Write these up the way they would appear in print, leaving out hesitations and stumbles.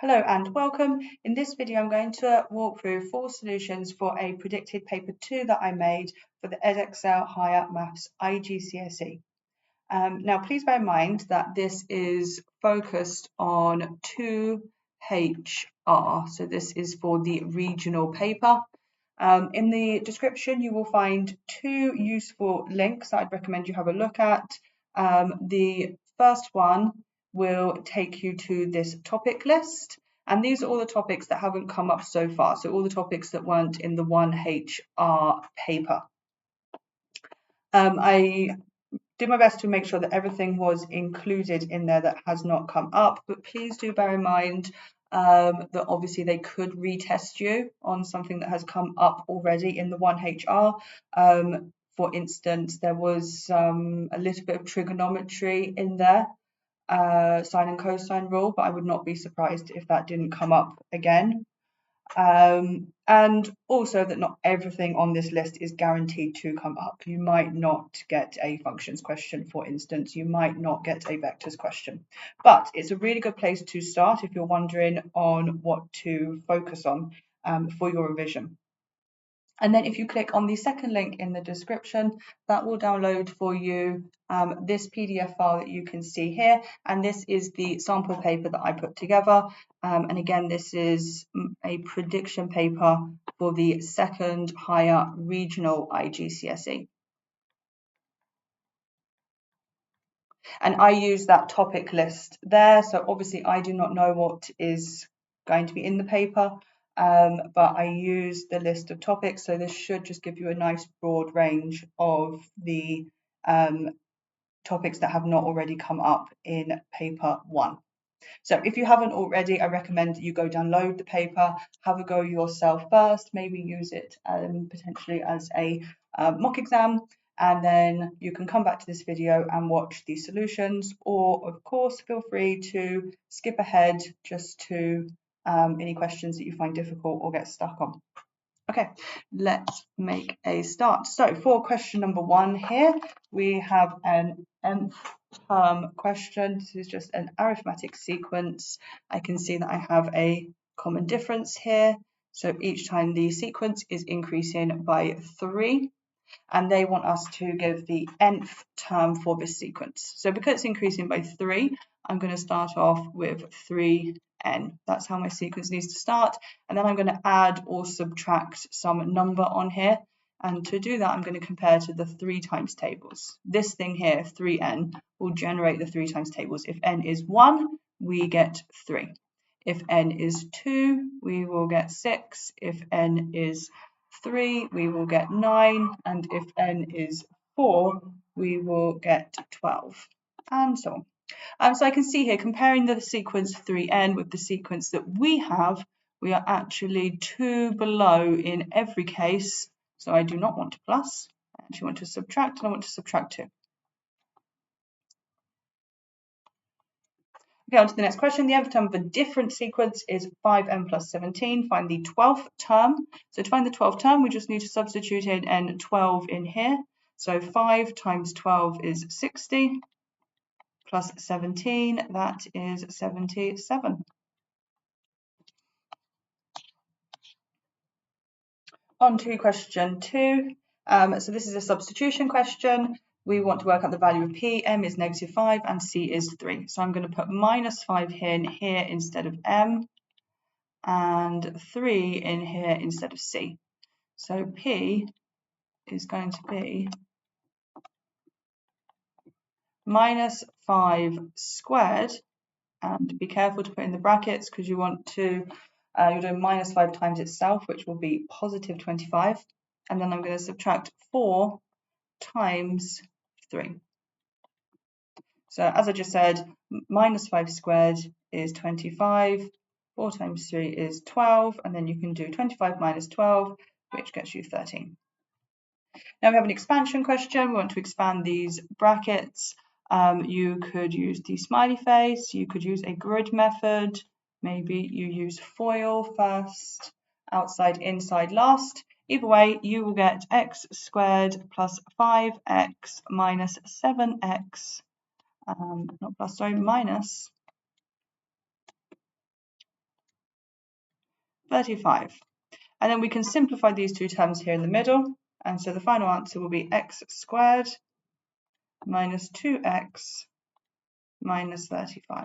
Hello and welcome. In this video, I'm going to walk through 4 solutions for a predicted paper 2 that I made for the Edexcel Higher Maths IGCSE. Now, please bear in mind that this is focused on 2HR, so this is for the regional paper. In the description, you will find 2 useful links I'd recommend you have a look at. The first one will take you to this topic list, and these are all the topics that haven't come up so far, so all the topics that weren't in the 1HR paper. I did my best to make sure that everything was included in there that has not come up, but please do bear in mind that obviously they could retest you on something that has come up already in the 1HR. For instance, there was a little bit of trigonometry in there, sine and cosine rule, but I would not be surprised if that didn't come up again. And also that not everything on this list is guaranteed to come up. You might not get a functions question, for instance. You might not get a vectors question. But it's a really good place to start if you're wondering on what to focus on for your revision. And then if you click on the second link in the description, that will download for you this PDF file that you can see here. And this is the sample paper that I put together. And again, this is a prediction paper for the second higher regional IGCSE. And I use that topic list there. So obviously I do not know what is going to be in the paper. But I use the list of topics, so this should just give you a nice broad range of the topics that have not already come up in paper 1. So if you haven't already, I recommend that you go download the paper, have a go yourself first, maybe use it potentially as a mock exam, and then you can come back to this video and watch the solutions, or of course feel free to skip ahead just to any questions that you find difficult or get stuck on. Okay, let's make a start. So for question number 1 here, we have an nth term question. This is just an arithmetic sequence. I can see that I have a common difference here. So each time the sequence is increasing by 3, and they want us to give the nth term for this sequence. So because it's increasing by 3, I'm going to start off with 3n. That's how my sequence needs to start. And then I'm going to add or subtract some number on here. And to do that, I'm going to compare to the 3 times tables. This thing here, 3n, will generate the 3 times tables. If n is 1, we get 3. If n is 2, we will get 6. If n is 3, we will get 9, and if n is 4, we will get 12, and so on. So I can see here, comparing the sequence 3n with the sequence that we have, we are actually 2 below in every case, so I do not want to plus, I actually want to subtract, and I want to subtract 2. Okay, on to the next question. The nth term of a different sequence is 5n plus 17. Find the 12th term. So to find the 12th term, we just need to substitute in n 12 in here. So 5 times 12 is 60, plus 17, that is 77. On to question 2. So this is a substitution question. We want to work out the value of p. M is -5 and c is 3. So I'm going to put -5 in here instead of m, and 3 in here instead of c. So p is going to be -5 squared, and be careful to put in the brackets because you want to, you're doing -5 times itself, which will be +25, and then I'm going to subtract 4 times 3. So as I just said, -5 squared is 25, 4 times 3 is 12, and then you can do 25 minus 12, which gets you 13. Now we have an expansion question. We want to expand these brackets. You could use the smiley face, you could use a grid method, maybe you use FOIL first, outside, inside last. Either way, you will get x squared plus 5x minus 7x, not plus, sorry, minus 35. And then we can simplify these two terms here in the middle. And so the final answer will be x squared minus 2x minus 35.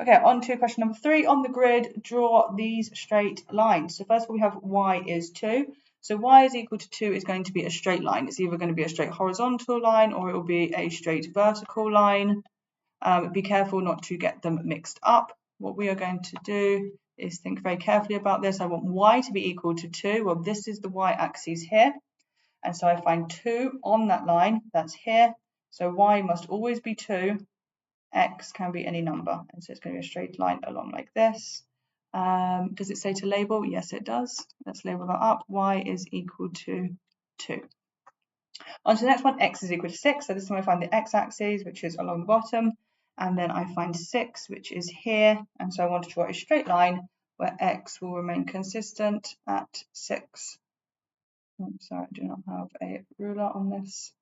Okay, on to question number 3. On the grid, draw these straight lines. So first of all, we have y is 2. So y is equal to 2 is going to be a straight line. It's either going to be a straight horizontal line or it will be a straight vertical line. Be careful not to get them mixed up. What we are going to do is think very carefully about this. I want y to be equal to 2. Well, this is the y-axis here. And so I find 2 on that line. That's here. So y must always be 2. X can be any number. And so it's going to be a straight line along like this. Does it say to label? Yes, it does. Let's label that up. Y is equal to 2. On to the next one, x is equal to 6. So this time I find the x-axis, which is along the bottom. And then I find 6, which is here. And so I want to draw a straight line where x will remain consistent at 6. Oh, sorry, I do not have a ruler on this.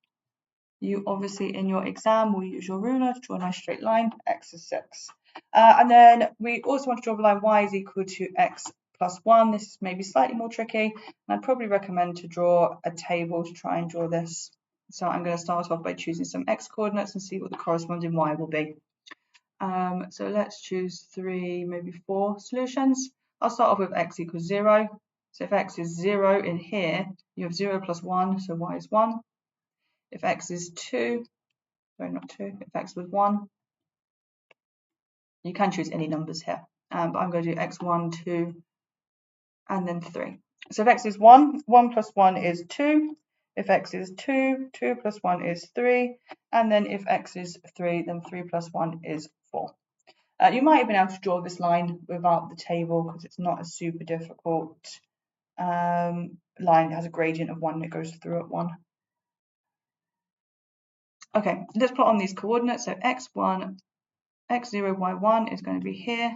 You obviously in your exam will use your ruler to draw a nice straight line. X is 6. And then we also want to draw the line y is equal to x plus 1. This is maybe slightly more tricky. And I'd probably recommend to draw a table to try and draw this. So I'm going to start off by choosing some x coordinates and see what the corresponding y will be. So let's choose 3, maybe 4 solutions. I'll start off with x equals 0. So if x is 0 in here, you have 0 plus 1, so y is 1. If x is 2, sorry, not 2, if x was 1, you can choose any numbers here. But I'm going to do x1, 2, and then 3. So if x is 1, 1 plus 1 is 2. If x is 2, 2 plus 1 is 3. And then if x is 3, then 3 plus 1 is 4. You might have been able to draw this line without the table because it's not a super difficult line. It has a gradient of 1 that goes through at 1. Okay, let's plot on these coordinates. So x1, x0, y1 is going to be here.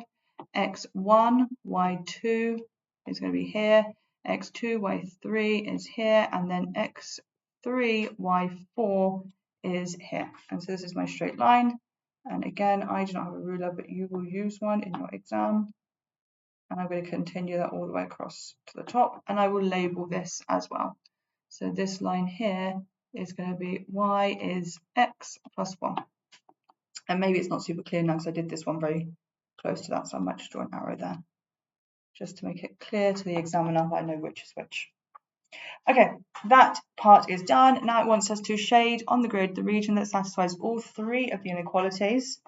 x1, y2 is going to be here. x2, y3 is here. And then x3, y4 is here. And so this is my straight line. And again, I do not have a ruler, but you will use one in your exam. And I'm going to continue that all the way across to the top. And I will label this as well. So this line here is going to be y is x plus 1. And maybe it's not super clear now because I did this one very close to that. So I might just draw an arrow there just to make it clear to the examiner that I know which is which. Okay, that part is done. Now it wants us to shade on the grid the region that satisfies all 3 of the inequalities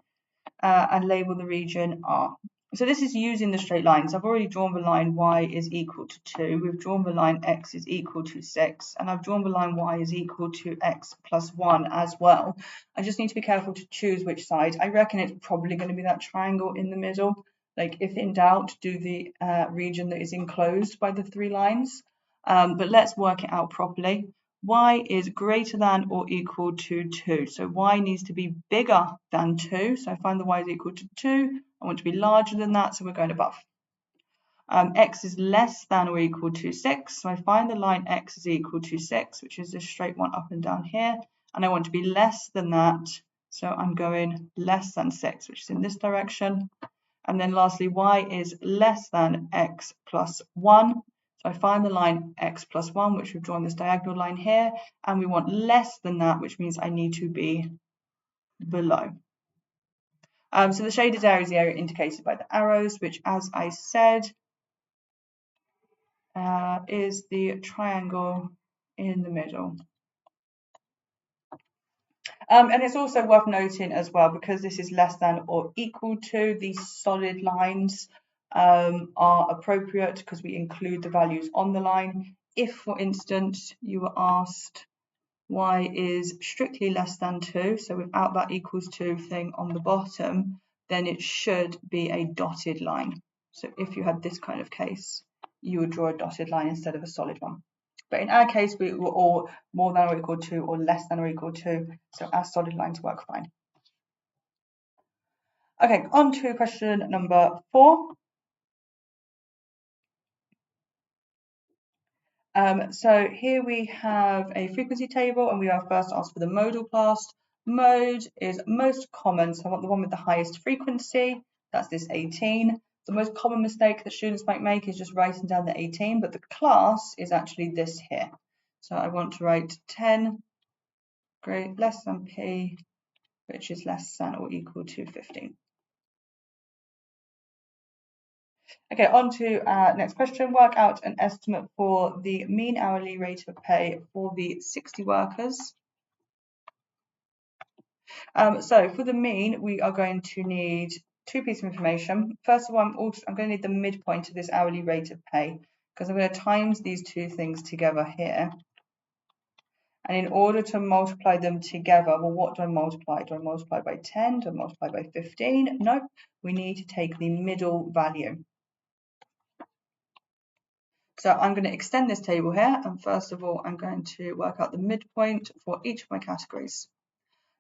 and label the region R. So this is using the straight lines. I've already drawn the line y is equal to 2. We've drawn the line x is equal to 6. And I've drawn the line y is equal to x plus 1 as well. I just need to be careful to choose which side. I reckon it's probably going to be that triangle in the middle. Like if in doubt, do the region that is enclosed by the 3 lines. But let's work it out properly. Y is greater than or equal to 2. So y needs to be bigger than 2. So I find the y is equal to 2. I want to be larger than that, so we're going above. X is less than or equal to 6. So I find the line x is equal to 6, which is a straight one up and down here. And I want to be less than that. So I'm going less than 6, which is in this direction. And then lastly, y is less than x plus 1. So I find the line x plus 1, which we've drawn this diagonal line here, and we want less than that, which means I need to be below. So the shaded area is the area indicated by the arrows, which, as I said, is the triangle in the middle. And it's also worth noting as well, because this is less than or equal to, these solid lines are appropriate because we include the values on the line. If, for instance, you were asked y is strictly less than 2, so without that equals 2 thing on the bottom, then it should be a dotted line. So if you had this kind of case, you would draw a dotted line instead of a solid one. But in our case, we were all more than or equal to or less than or equal to, so our solid lines work fine. Okay, on to question number 4. So here we have a frequency table and we are first asked for the modal class. Mode is most common, so I want the one with the highest frequency, that's this 18. The most common mistake that students might make is just writing down the 18, but the class is actually this here. So I want to write 10 less than P, which is less than or equal to 15. Okay, on to next question. Work out an estimate for the mean hourly rate of pay for the 60 workers. So for the mean, we are going to need two pieces of information. First of all, I'm going to need the midpoint of this hourly rate of pay because I'm going to times these two things together here. And in order to multiply them together, well, what do I multiply? Do I multiply by 10? Do I multiply by 15? No, we need to take the middle value. So I'm going to extend this table here, and first of all, I'm going to work out the midpoint for each of my categories.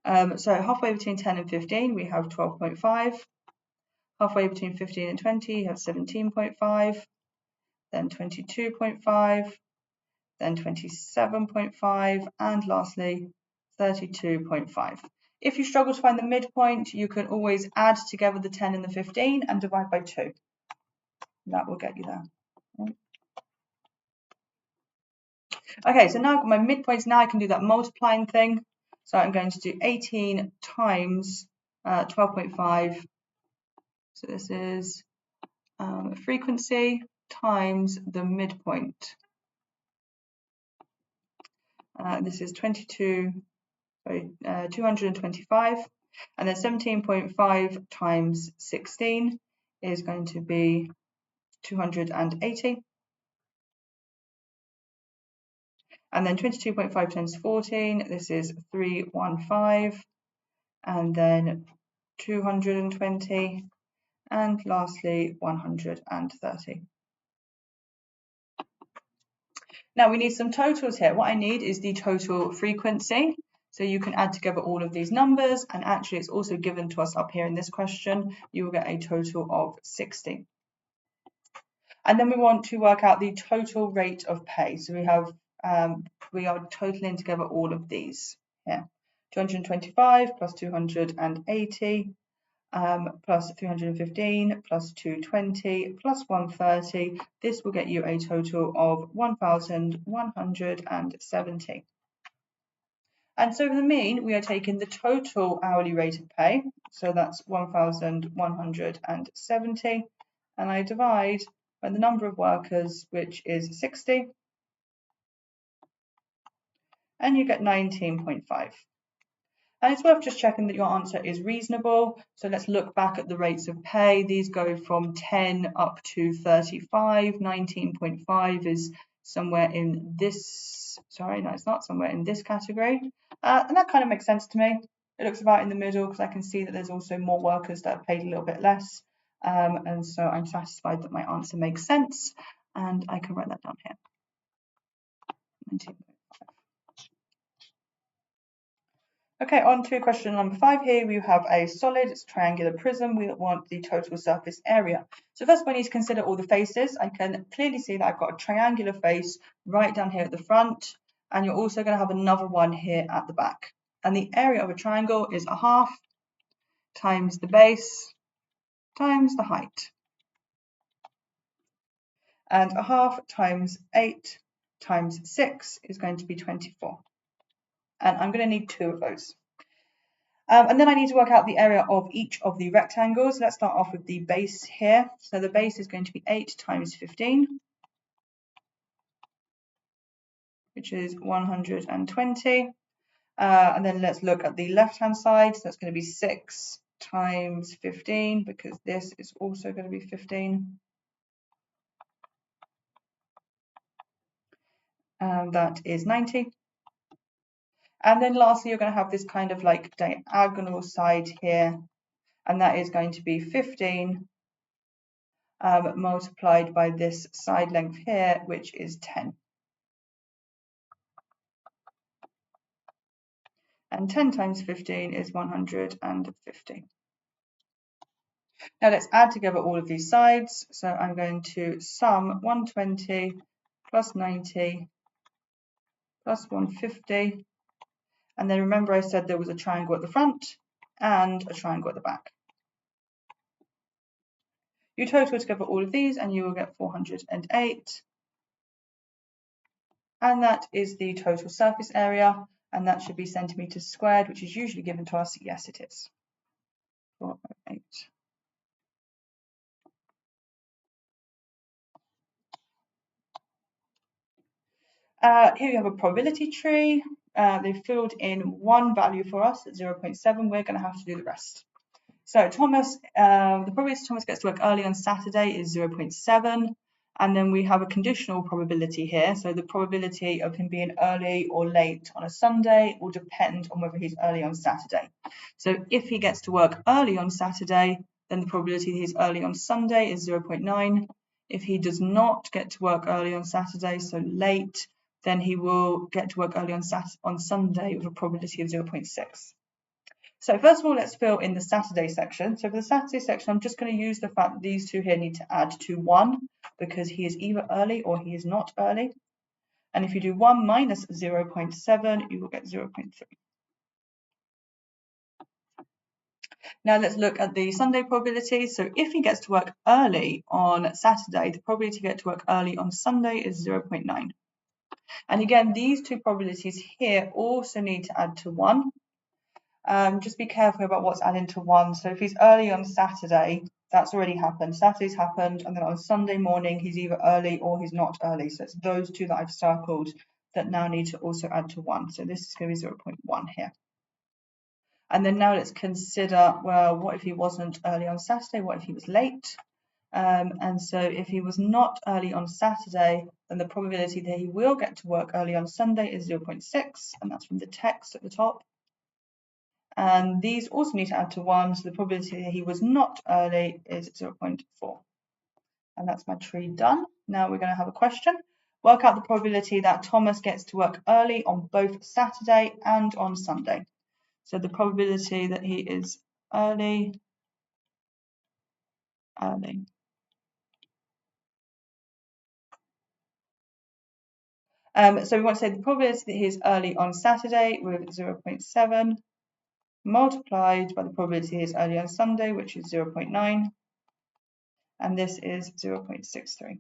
So halfway between 10 and 15, we have 12.5. Halfway between 15 and 20, you have 17.5, then 22.5, then 27.5, and lastly, 32.5. If you struggle to find the midpoint, you can always add together the 10 and the 15 and divide by 2. That will get you there. Okay, so now I've got my midpoints. Now I can do that multiplying thing. So I'm going to do 18 times 12.5. So this is frequency times the midpoint. This is 225. And then 17.5 times 16 is going to be 280. And then 22.5 times 14, this is 315. And then 220. And lastly, 130. Now we need some totals here. What I need is the total frequency. So you can add together all of these numbers, and actually it's also given to us up here in this question. You will get a total of 60. And then we want to work out the total rate of pay. So we are totaling together all of these here. 225 plus 280 plus 315 plus 220 plus 130. This will get you a total of 1,170. And so for the mean, we are taking the total hourly rate of pay. So that's 1,170. And I divide by the number of workers, which is 60. And you get 19.5. And it's worth just checking that your answer is reasonable. So let's look back at the rates of pay. These go from 10 up to 35. 19.5 is somewhere in this, sorry, no, it's not somewhere in this category. And that kind of makes sense to me. It looks about in the middle because I can see that there's also more workers that are paid a little bit less. And so I'm satisfied that my answer makes sense. And I can write that down here. 19. Okay, on to question number 5 here. We have a solid, it's a triangular prism. We want the total surface area. So first, we need to consider all the faces. I can clearly see that I've got a triangular face right down here at the front, and you're also going to have another one here at the back. And the area of a triangle is a half times the base times the height. And a half times 8 times 6 is going to be 24. And I'm going to need 2 of those. And then I need to work out the area of each of the rectangles. Let's start off with the base here. So the base is going to be 8 times 15, which is 120. And then let's look at the left-hand side. So that's going to be 6 times 15, because this is also going to be 15. And that is 90. And then lastly, you're going to have this kind of like diagonal side here, and that is going to be 15 multiplied by this side length here, which is 10. And 10 times 15 is 150. Now let's add together all of these sides. So I'm going to sum 120 plus 90 plus 150. And then remember I said there was a triangle at the front and a triangle at the back. You total together all of these and you will get 408. And that is the total surface area, and that should be centimetres squared, which is usually given to us. Yes, it is. 408. Here you have a probability tree. They've filled in one value for us at 0.7. We're going to have to do the rest. So Thomas, the probability Thomas gets to work early on Saturday is 0.7. And then we have a conditional probability here. So the probability of him being early or late on a Sunday will depend on whether he's early on Saturday. So if he gets to work early on Saturday, then the probability that he's early on Sunday is 0.9. If he does not get to work early on Saturday, so late, then he will get to work early on Sunday with a probability of 0.6. So first of all, let's fill in the Saturday section. So for the Saturday section, I'm just going to use the fact that these two here need to add to 1 because he is either early or he is not early. And if you do 1 minus 0.7, you will get 0.3. Now let's look at the Sunday probability. So if he gets to work early on Saturday, the probability to get to work early on Sunday is 0.9. And again, these two probabilities here also need to add to 1. Just be careful about what's adding to 1. So if he's early on Saturday, that's already happened. Saturday's happened, and then on Sunday morning, he's either early or he's not early. So it's those two that I've circled that now need to also add to 1. So this is going to be 0.1 here. And then now let's consider, well, what if he wasn't early on Saturday? What if he was late? And so if he was not early on Saturday, then the probability that he will get to work early on Sunday is 0.6, and that's from the text at the top. And these also need to add to 1, so the probability that he was not early is 0.4. And that's my tree done. Now we're going to have a question. Work out the probability that Thomas gets to work early on both Saturday and on Sunday. So the probability that he is early. So we want to say the probability that he is early on Saturday with 0.7 multiplied by the probability he is early on Sunday, which is 0.9. And this is 0.63.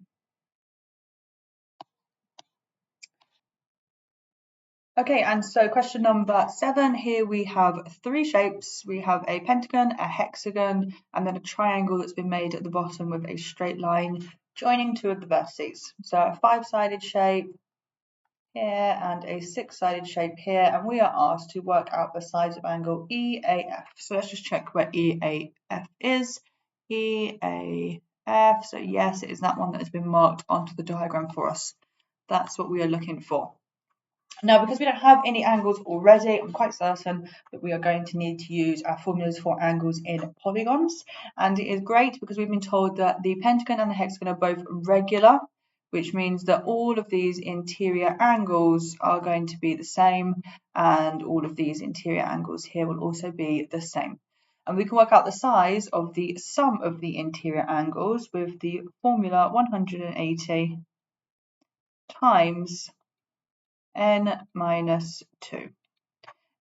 Okay, and so question number 7, here we have 3 shapes. We have a pentagon, a hexagon, and then a triangle that's been made at the bottom with a straight line joining 2 of the vertices. So a 5-sided shape here and a 6-sided shape here, and we are asked to work out the sides of angle EAF. So let's just check where EAF is. EAF, so yes, it is that one that has been marked onto the diagram for us. That's what we are looking for. Now, because we don't have any angles already, I'm quite certain that we are going to need to use our formulas for angles in polygons. And it is great because we've been told that the pentagon and the hexagon are both regular, which means that all of these interior angles are going to be the same, and all of these interior angles here will also be the same. And we can work out the size of the sum of the interior angles with the formula 180 times n minus 2.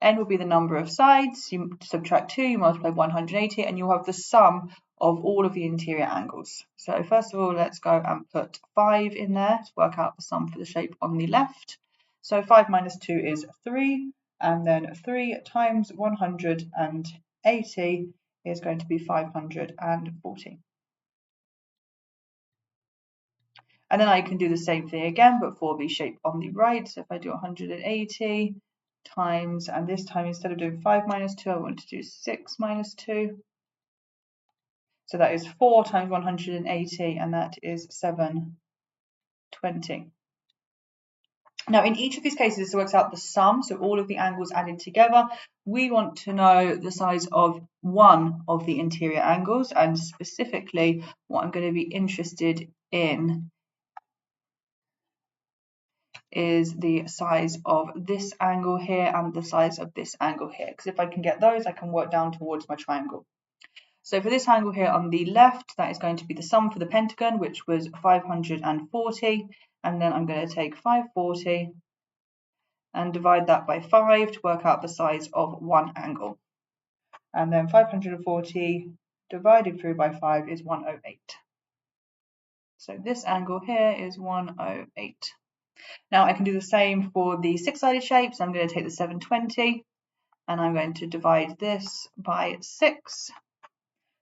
N will be the number of sides. You subtract 2, you multiply 180, and you'll have the sum of all of the interior angles. So first of all, let's go and put 5 in there to work out the sum for the shape on the left. So 5 minus 2 is 3, and then 3 times 180 is going to be 540. And then I can do the same thing again, but for the shape on the right. So if I do 180 times, and this time instead of doing 5 minus 2, I want to do 6 minus 2. So that is 4 times 180, and that is 720. Now, in each of these cases, this works out the sum, so all of the angles added together. We want to know the size of one of the interior angles, and specifically, what I'm going to be interested in is the size of this angle here and the size of this angle here, because if I can get those, I can work down towards my triangle. So for this angle here on the left, that is going to be the sum for the pentagon, which was 540, and then I'm going to take 540 and divide that by 5 to work out the size of one angle. And then 540 divided through by 5 is 108. So this angle here is 108. Now I can do the same for the six-sided shapes. I'm going to take the 720 and I'm going to divide this by 6.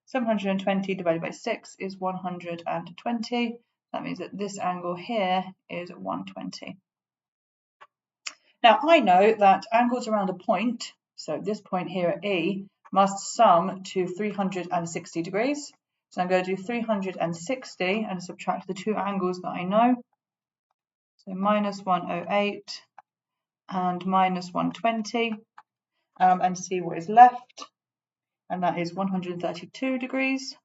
720 divided by 6 is 120. That means that this angle here is 120. Now I know that angles around a point, so this point here at E, must sum to 360 degrees. So I'm going to do 360 and subtract the two angles that I know. So minus 108 and minus 120, and see what is left. And that is 132 degrees.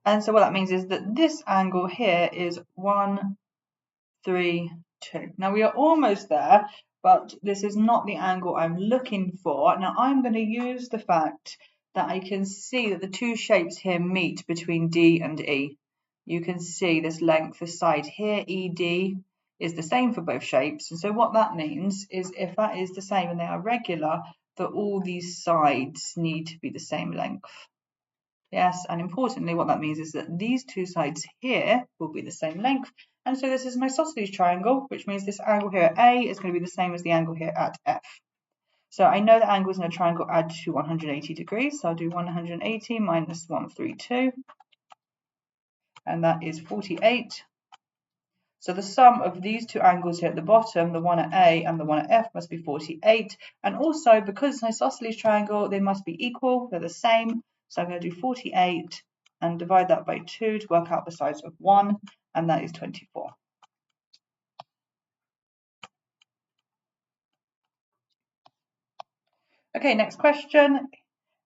And so what that means is that this angle here is 132. Now we are almost there, but this is not the angle I'm looking for. Now I'm going to use the fact that I can see that the two shapes here meet between D and E. You can see this length, this side here, ED, is the same for both shapes. And so what that means is if that is the same and they are regular, that all these sides need to be the same length. Yes, and importantly, what that means is that these two sides here will be the same length. And so this is an isosceles triangle, which means this angle here at A is going to be the same as the angle here at F. So I know that angles in a triangle add to 180 degrees. So I'll do 180 minus 132, and that is 48. So the sum of these two angles here at the bottom, the one at A and the one at F, must be 48. And also, because it's an isosceles triangle, they must be equal. They're the same. So I'm going to do 48 and divide that by 2 to work out the size of 1, and that is 24. Okay, next question.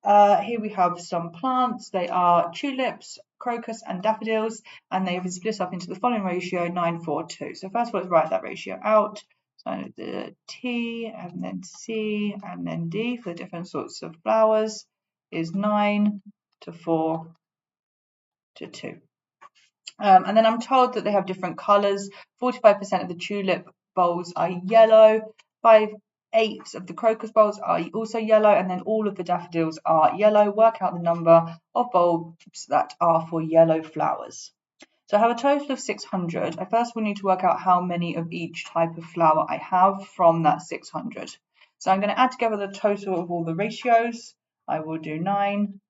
Here we have some plants. They are tulips, crocus and daffodils, and they have been split up into the following ratio, 9:4:2. So first of all, let's write that ratio out. So the T and then C and then D for the different sorts of flowers is 9:4:2. And then I'm told that they have different colours. 45% of the tulip bulbs are yellow, 5/8 of the crocus bulbs are also yellow, and then all of the daffodils are yellow. Work out the number of bulbs that are for yellow flowers. So I have a total of 600. I first will need to work out how many of each type of flower I have from that 600. So I'm going to add together the total of all the ratios. I will do 9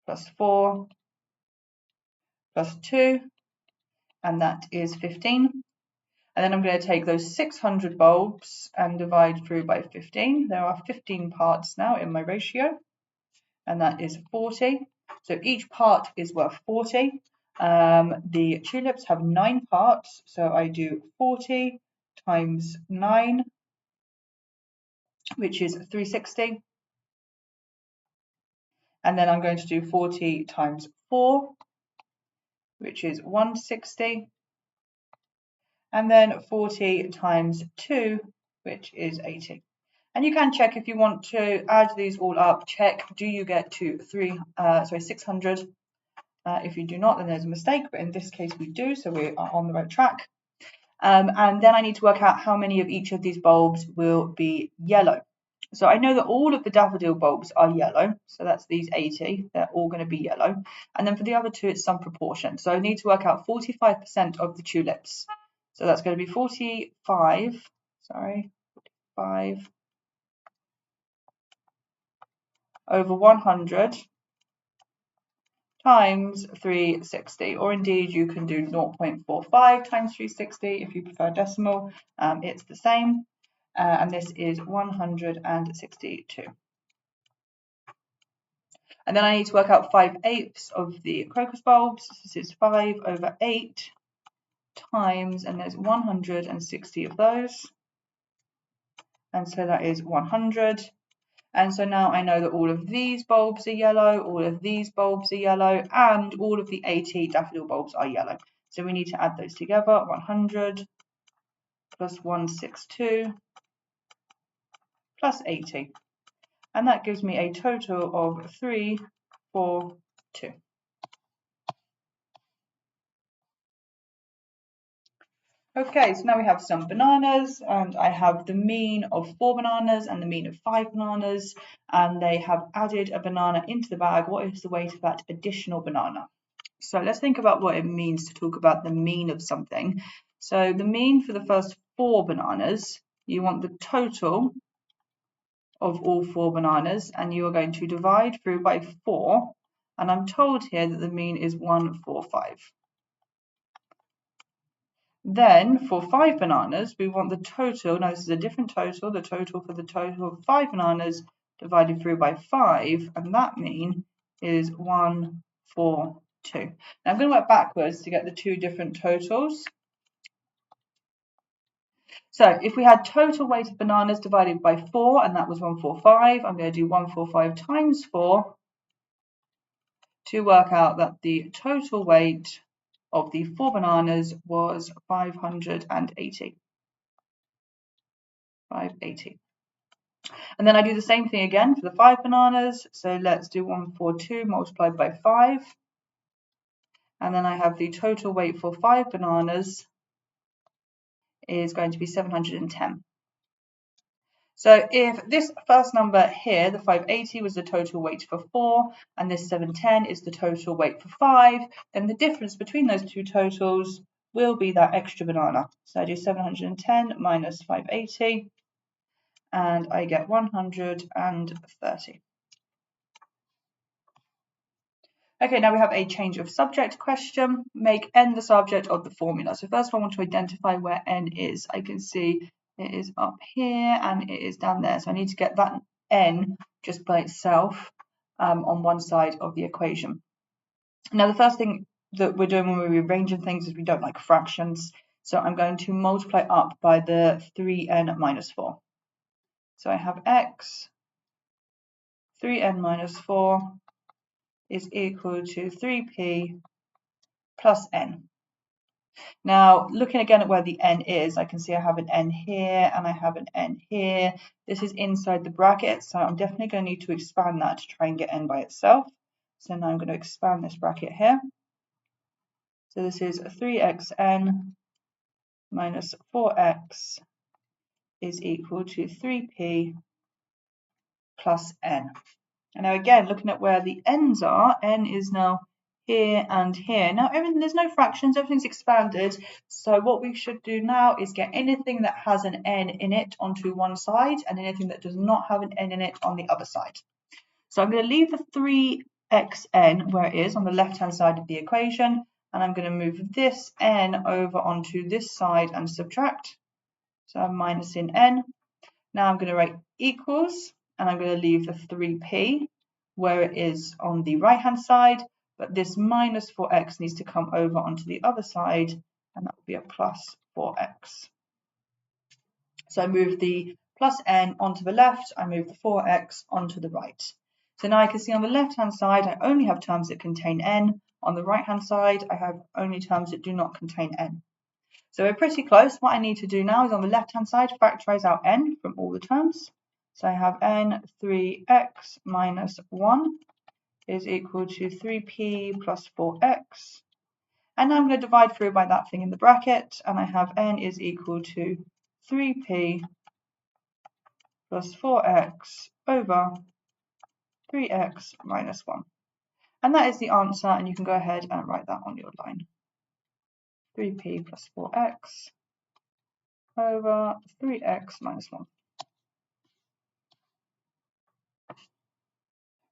plus 4 plus 2, and that is 15. And then I'm going to take those 600 bulbs and divide through by 15. There are 15 parts now in my ratio, and that is 40. So each part is worth 40. The tulips have 9 parts, so I do 40 times 9, which is 360. And then I'm going to do 40 times 4, which is 160. And then 40 times 2, which is 80. And you can check if you want to add these all up, check, do you get to 600? If you do not, then there's a mistake, but in this case we do, so we are on the right track. And then I need to work out how many of each of these bulbs will be yellow. So I know that all of the daffodil bulbs are yellow, so that's these 80, they're all going to be yellow. And then for the other two, it's some proportion. So I need to work out 45% of the tulips. So that's going to be 5 over 100 times 360, or indeed you can do 0.45 times 360 if you prefer decimal. It's the same, and this is 162. And then I need to work out 5/8 of the crocus bulbs. This is 5 over 8 times, and there's 160 of those, and so that is 100. And so now I know that all of these bulbs are yellow, all of these bulbs are yellow, and all of the 80 daffodil bulbs are yellow. So we need to add those together, 100 plus 162 plus 80. And that gives me a total of 342. Okay, so now we have some bananas, and I have the mean of 4 bananas and the mean of 5 bananas, and they have added a banana into the bag. What is the weight of that additional banana? So let's think about what it means to talk about the mean of something. So the mean for the first 4 bananas, you want the total of all 4 bananas, and you are going to divide through by 4, and I'm told here that the mean is 145. Then for 5 bananas, we want the total. Now this is a different total, the total for the total of 5 bananas divided through by 5, and that mean is 142. Now I'm going to work backwards to get the 2 different totals. So if we had total weight of bananas divided by 4, and that was 145, I'm going to do 145 times 4 to work out that the total weight of the 4 bananas was 580. 580. And then I do the same thing again for the 5 bananas. So let's do 142 multiplied by 5. And then I have the total weight for 5 bananas is going to be 710. So if this first number here, the 580, was the total weight for 4, and this 710 is the total weight for 5, then the difference between those two totals will be that extra banana. So I do 710 minus 580, and I get 130. Okay, now we have a change of subject question. Make n the subject of the formula. So first I want to identify where n is. I can see it is up here and it is down there. So I need to get that n just by itself on one side of the equation. Now the first thing that we're doing when we're rearranging things is we don't like fractions. So I'm going to multiply up by the 3n minus 4. So I have x, 3n minus 4 is equal to 3p plus n. Now, looking again at where the n is, I can see I have an n here and I have an n here. This is inside the bracket, so I'm definitely going to need to expand that to try and get n by itself. So now I'm going to expand this bracket here. So this is 3xn minus 4x is equal to 3p plus n. And now again, looking at where the n's are, n is now here and here. Now there's no fractions, everything's expanded. So what we should do now is get anything that has an n in it onto one side and anything that does not have an n in it on the other side. So I'm going to leave the 3xn where it is on the left hand side of the equation, and I'm going to move this n over onto this side and subtract. So I'm minusing n. Now I'm going to write equals, and I'm going to leave the 3p where it is on the right hand side, but this minus 4x needs to come over onto the other side, and that will be a plus 4x. So I move the plus n onto the left, I move the 4x onto the right. So now I can see on the left hand side I only have terms that contain n, on the right hand side I have only terms that do not contain n. So we're pretty close. What I need to do now is on the left hand side factorize out n from all the terms. So I have n 3x minus 1 is equal to 3p plus 4x. And now I'm going to divide through by that thing in the bracket, and I have n is equal to 3p plus 4x over 3x minus 1. And that is the answer, and you can go ahead and write that on your line. 3p plus 4x over 3x minus 1.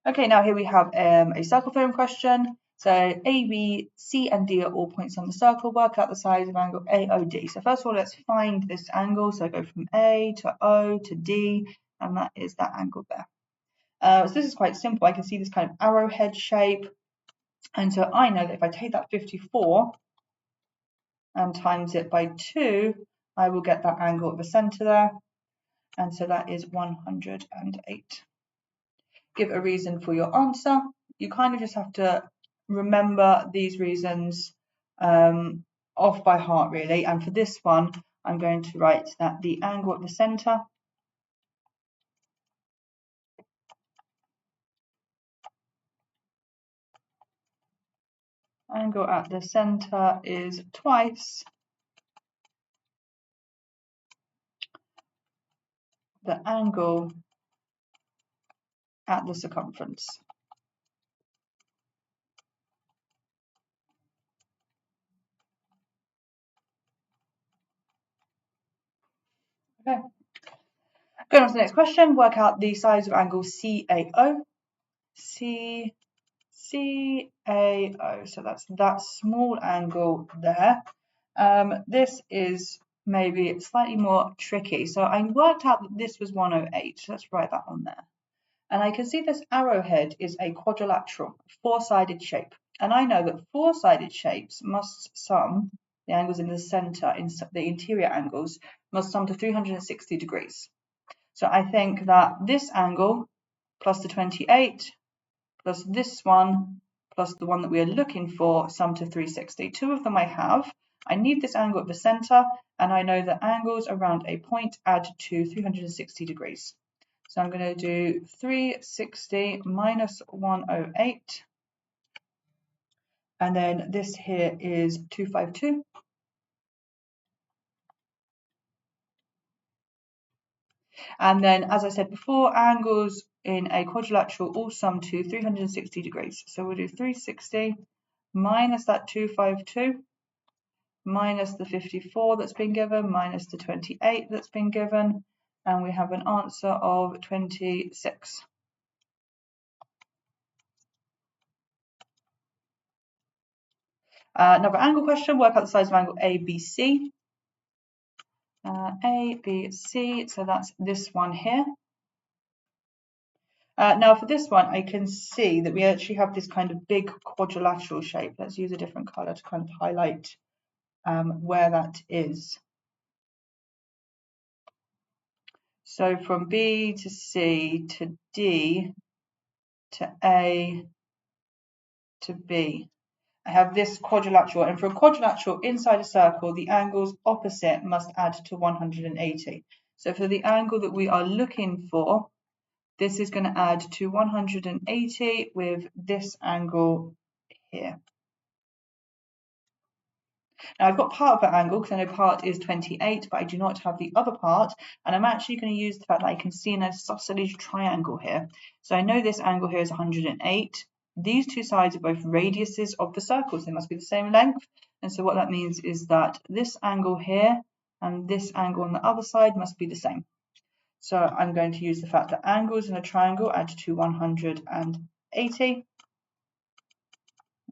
Okay, now here we have a circle theorem question. So A, B, C, and D are all points on the circle. Work out the size of angle AOD. So first of all, let's find this angle. So I go from A to O to D, and that is that angle there. So this is quite simple. I can see this kind of arrowhead shape. And so I know that if I take that 54 and times it by 2, I will get that angle at the center there. And so that is 108. Give a reason for your answer. You kind of just have to remember these reasons off by heart, really. And for this one, I'm going to write that the angle at the center is twice the angle at the circumference. Okay. Going on to the next question, work out the size of angle CAO. CAO, so that's that small angle there. This is maybe slightly more tricky. So I worked out that this was 108. So let's write that on there. And I can see this arrowhead is a quadrilateral, four-sided shape. And I know that four-sided shapes must sum, the angles in the center, the interior angles, must sum to 360 degrees. So I think that this angle plus the 28 plus this one plus the one that we are looking for sum to 360. Two of them I have. I need this angle at the center, and I know that angles around a point add to 360 degrees. So I'm going to do 360 minus 108, and then this here is 252. And then, as I said before, angles in a quadrilateral all sum to 360 degrees. So we'll do 360 minus that 252, minus the 54 that's been given, minus the 28 that's been given, and we have an answer of 26. Another angle question, work out the size of angle ABC. ABC, so that's this one here. Now for this one, I can see that we actually have this kind of big quadrilateral shape. Let's use a different color to kind of highlight where that is. So from B to C to D to A to B, I have this quadrilateral, and for a quadrilateral inside a circle, the angles opposite must add to 180. So for the angle that we are looking for, this is going to add to 180 with this angle here. Now I've got part of that angle because I know part is 28, but I do not have the other part, and I'm actually going to use the fact that I can see an isosceles triangle here. So I know this angle here is 108. These two sides are both radiuses of the circles. They must be the same length, and so what that means is that this angle here and this angle on the other side must be the same. So I'm going to use the fact that angles in a triangle add to 180.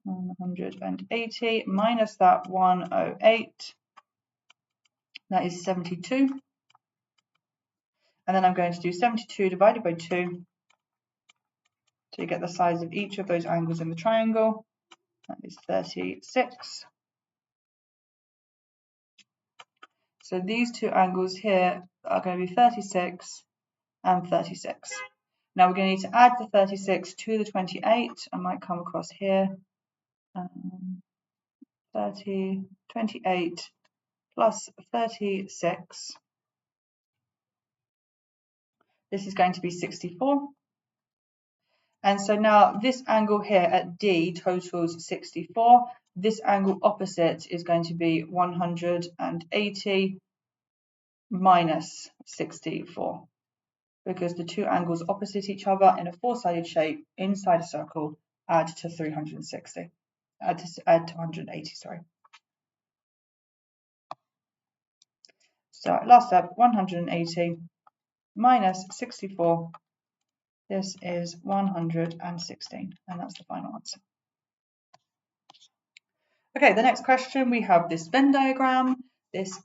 180 minus that 108, that is 72. And then I'm going to do 72 divided by 2 to get the size of each of those angles in the triangle. That is 36. So these two angles here are going to be 36 and 36. Now we're going to need to add the 36 to the 28. I might come across here. 28 plus 36. This is going to be 64. And so now this angle here at D totals 64. This angle opposite is going to be 180 minus 64, because the two angles opposite each other in a four-sided shape inside a circle add to 360. Add to 180, sorry. So last step, 180 minus 64. This is 116, and that's the final answer. Okay, the next question, we have this Venn diagram. This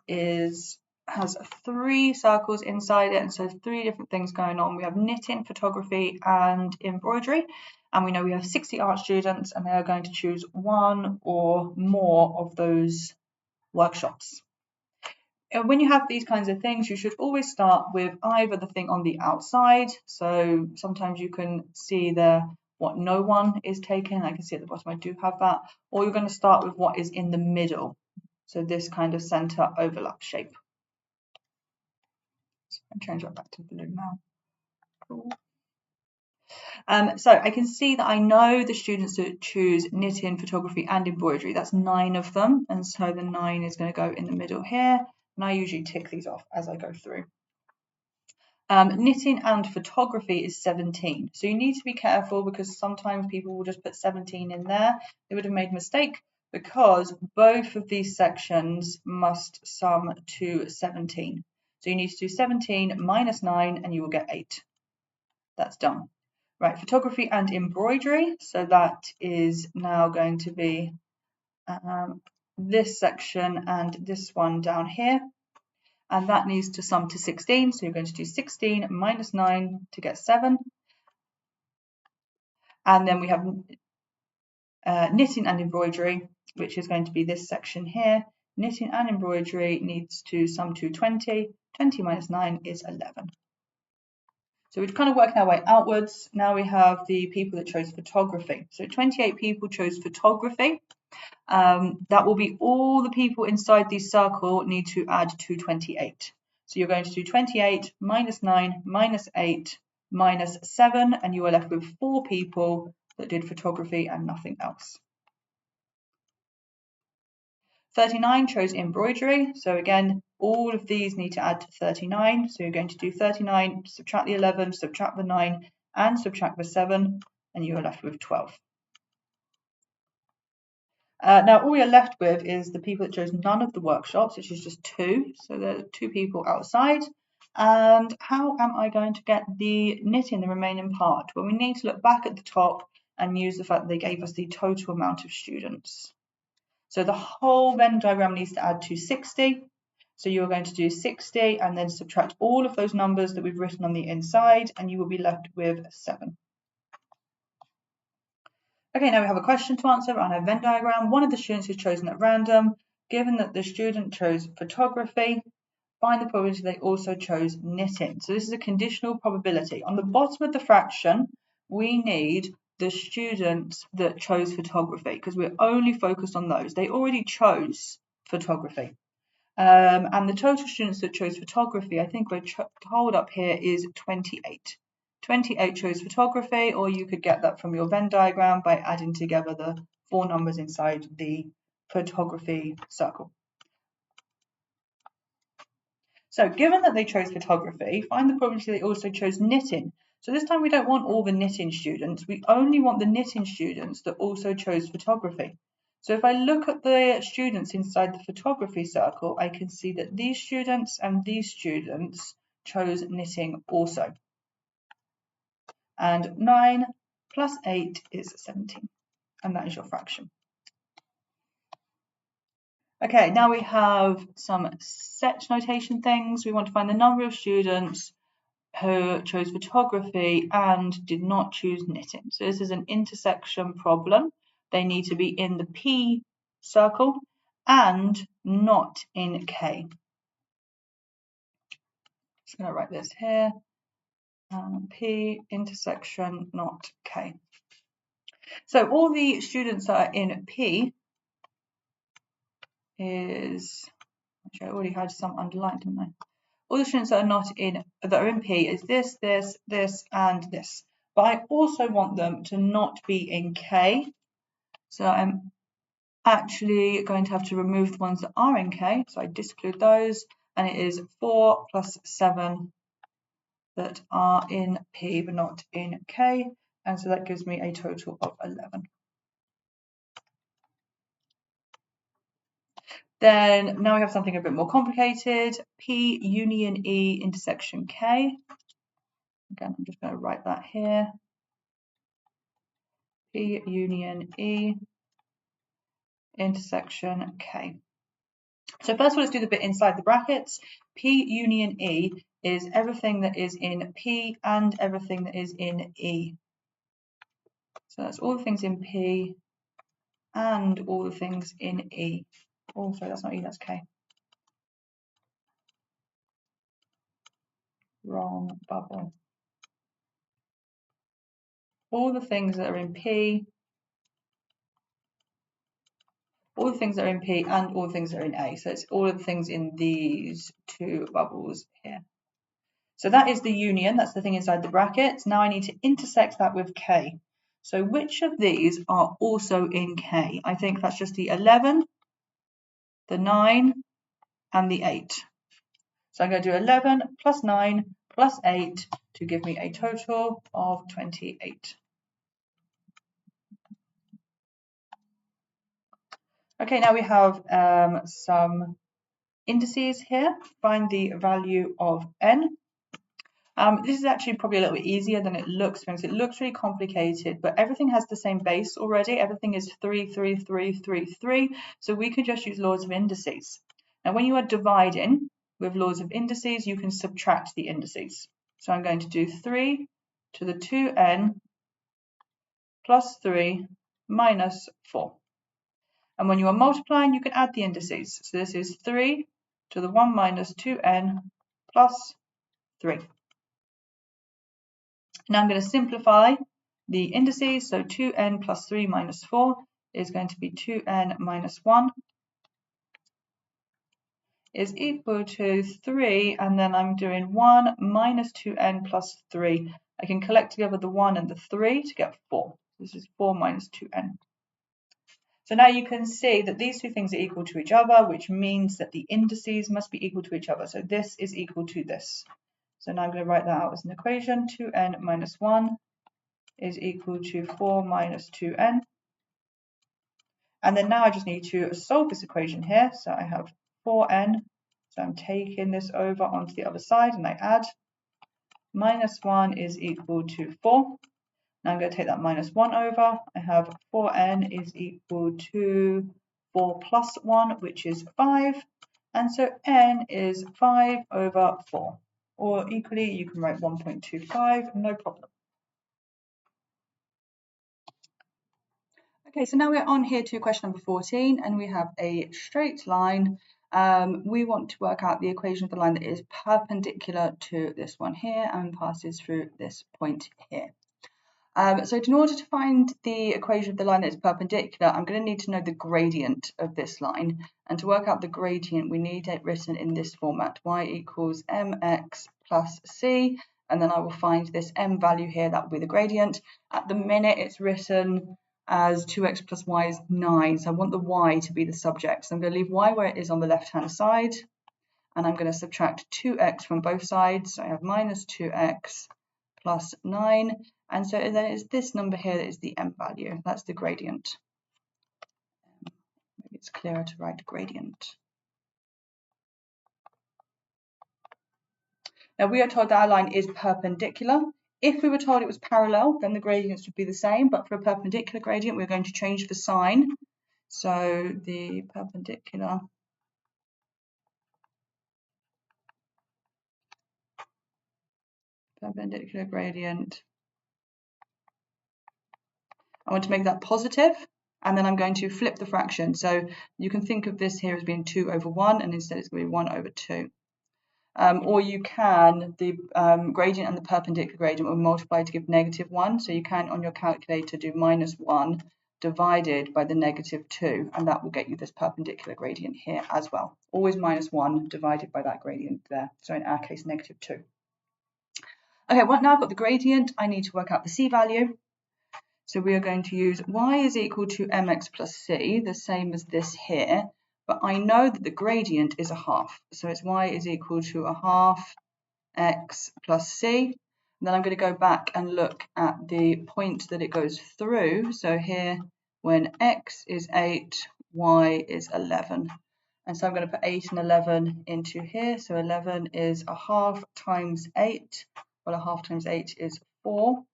has 3 circles inside it, and so 3 different things going on. We have knitting, photography, and embroidery, and we know we have 60 art students, and they are going to choose one or more of those workshops. And when you have these kinds of things, you should always start with either the thing on the outside. So sometimes you can see there what no one is taking. I can see at the bottom I do have that. Or you're going to start with what is in the middle. So this kind of center overlap shape. So I'll change that back to blue now. Cool. So I can see that I know the students that choose knitting, photography, and embroidery. That's 9 of them. And so the 9 is going to go in the middle here. And I usually tick these off as I go through. Knitting and photography is 17. So you need to be careful because sometimes people will just put 17 in there. They would have made a mistake because both of these sections must sum to 17. So you need to do 17 minus 9 and you will get 8. That's done. Right, photography and embroidery. So that is now going to be this section and this one down here. And that needs to sum to 16. So you're going to do 16 minus 9 to get 7. And then we have knitting and embroidery, which is going to be this section here. Knitting and embroidery needs to sum to 20. 20 minus 9 is 11. So we're kind of working our way outwards. Now we have the people that chose photography. So 28 people chose photography. That will be all the people inside the circle need to add to 28. So you're going to do 28 minus 9 minus 8 minus 7, and you are left with 4 people that did photography and nothing else. 39 chose embroidery. So again, all of these need to add to 39. So you're going to do 39, subtract the 11, subtract the 9, and subtract the 7, and you are left with 12. Now all you're left with is the people that chose none of the workshops, which is just 2. So there are 2 people outside. And how am I going to get the knitting, the remaining part? Well, we need to look back at the top and use the fact that they gave us the total amount of students. So the whole Venn diagram needs to add to 60. So you're going to do 60 and then subtract all of those numbers that we've written on the inside, and you will be left with 7. Okay, now we have a question to answer on our Venn diagram. One of the students is chosen at random. Given that the student chose photography, find the probability they also chose knitting. So this is a conditional probability. On the bottom of the fraction, we need the students that chose photography because we're only focused on those. They already chose photography. And the total students that chose photography, I think we're told up here, is 28. 28 chose photography, or you could get that from your Venn diagram by adding together the 4 numbers inside the photography circle. So given that they chose photography, find the probability they also chose knitting. So this time we don't want all the knitting students, we only want the knitting students that also chose photography. So if I look at the students inside the photography circle, I can see that these students and these students chose knitting also. And 9 plus 8 is 17, and that is your fraction. Okay, now we have some set notation things. We want to find the number of students who chose photography and did not choose knitting. So this is an intersection problem. They need to be in the P circle and not in K. Just going to write this here. P intersection not K. So all the students that are in P is, actually I already had some underlined, didn't I? All the students that are in P is this, this, this, and this. But I also want them to not be in K. So I'm actually going to have to remove the ones that are in K. So I disclude those, and it is 4 plus 7 that are in P but not in K. And so that gives me a total of 11. Then now we have something a bit more complicated. P union E intersection K. Again, I'm just going to write that here. P union E intersection K. So first of all, let's do the bit inside the brackets. P union E is everything that is in P and everything that is in E. So that's all the things in P and all the things in E. Oh, sorry, that's not E, that's K. Wrong bubble. All the things that are in P, all the things that are in P and all the things that are in A. So it's all of the things in these 2 bubbles here. So that is the union, that's the thing inside the brackets. Now I need to intersect that with K. So which of these are also in K? I think that's just the 11, the 9, and the 8. So I'm going to do 11 plus 9 plus 8 to give me a total of 28. Okay, now we have some indices here. Find the value of n. This is actually probably a little bit easier than it looks because it looks really complicated, but everything has the same base already. Everything is 3, 3, 3, 3, 3. So we could just use laws of indices. Now, when you are dividing with laws of indices, you can subtract the indices. So I'm going to do 3 to the 2n plus 3 minus 4. And when you are multiplying, you can add the indices. So this is 3 to the 1 minus 2n plus 3. Now I'm going to simplify the indices. So 2n plus 3 minus 4 is going to be 2n minus 1 is equal to 3. And then I'm doing 1 minus 2n plus 3. I can collect together the 1 and the 3 to get 4. This is 4 minus 2n. So now you can see that these two things are equal to each other, which means that the indices must be equal to each other. So this is equal to this. So now I'm going to write that out as an equation. 2n minus 1 is equal to 4 minus 2n. And then now I just need to solve this equation here. So I have 4n. So I'm taking this over onto the other side and I add. Minus 1 is equal to 4. Now I'm going to take that minus 1 over. I have 4n is equal to 4 plus 1, which is 5. And so n is 5 over 4. Or equally, you can write 1.25, no problem. Okay, so now we're on here to question number 14, and we have a straight line. We want to work out the equation of the line that is perpendicular to this one here and passes through this point here. So in order to find the equation of the line that is perpendicular, I'm going to need to know the gradient of this line. And to work out the gradient, we need it written in this format, y equals mx plus c. And then I will find this m value here, that will be the gradient. At the minute, it's written as 2x plus y is 9. So I want the y to be the subject. So I'm going to leave y where it is on the left-hand side. And I'm going to subtract 2x from both sides. So I have minus 2x plus 9. And so then it's this number here that is the m value. That's the gradient. Maybe it's clearer to write gradient. Now we are told that our line is perpendicular. If we were told it was parallel, then the gradients would be the same. But for a perpendicular gradient, we're going to change the sign. So the perpendicular gradient, I want to make that positive, and then I'm going to flip the fraction. So you can think of this here as being 2 over 1, and instead it's going to be 1 over 2. Or you can, the gradient and the perpendicular gradient will multiply to give -1. So you can, on your calculator, do -1 divided by the -2, and that will get you this perpendicular gradient here as well. Always -1 divided by that gradient there. So in our case, -2. Okay, well, now I've got the gradient, I need to work out the c value. So we are going to use y is equal to mx plus c, the same as this here. But I know that the gradient is a half. So it's y is equal to a half x plus c. And then I'm going to go back and look at the point that it goes through. So here, when x is 8, y is 11. And so I'm going to put 8 and 11 into here. So 11 is a half times 8. Well, a half times 8 is 4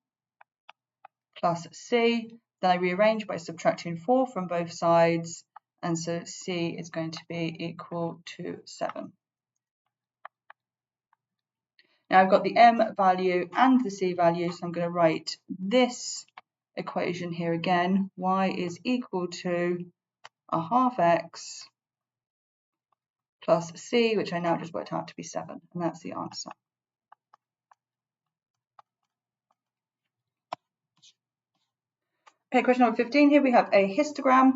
plus c. Then I rearrange by subtracting 4 from both sides. And so c is going to be equal to 7. Now I've got the m value and the c value, so I'm going to write this equation here again. Y is equal to a half x plus c, which I now just worked out to be 7, and that's the answer. Okay, question number 15 here, we have a histogram.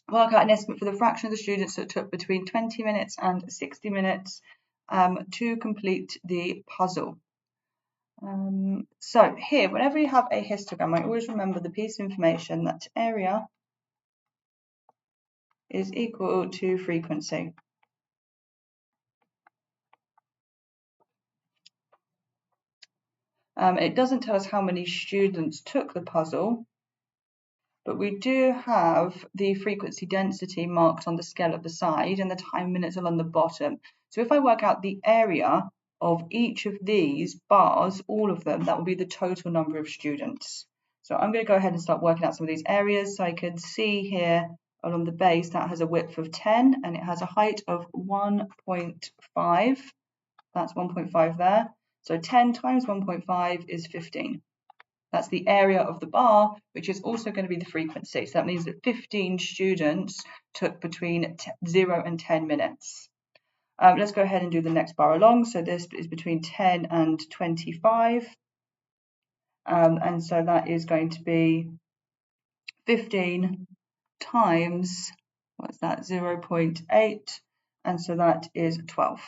Work out an estimate for the fraction of the students that took between 20 minutes and 60 minutes to complete the puzzle. So here, whenever you have a histogram, I always remember the piece of information that area is equal to frequency. It doesn't tell us how many students took the puzzle, but we do have the frequency density marked on the scale at the side and the time minutes along the bottom. So if I work out the area of each of these bars, all of them, that will be the total number of students. So I'm going to go ahead and start working out some of these areas. So I can see here along the base that has a width of 10 and it has a height of 1.5. That's 1.5 there. So 10 times 1.5 is 15. That's the area of the bar, which is also going to be the frequency. So that means that 15 students took between 0 and 10 minutes. Let's go ahead and do the next bar along. So this is between 10 and 25. And so that is going to be 15 times, what's that, 0.8. And so that is 12.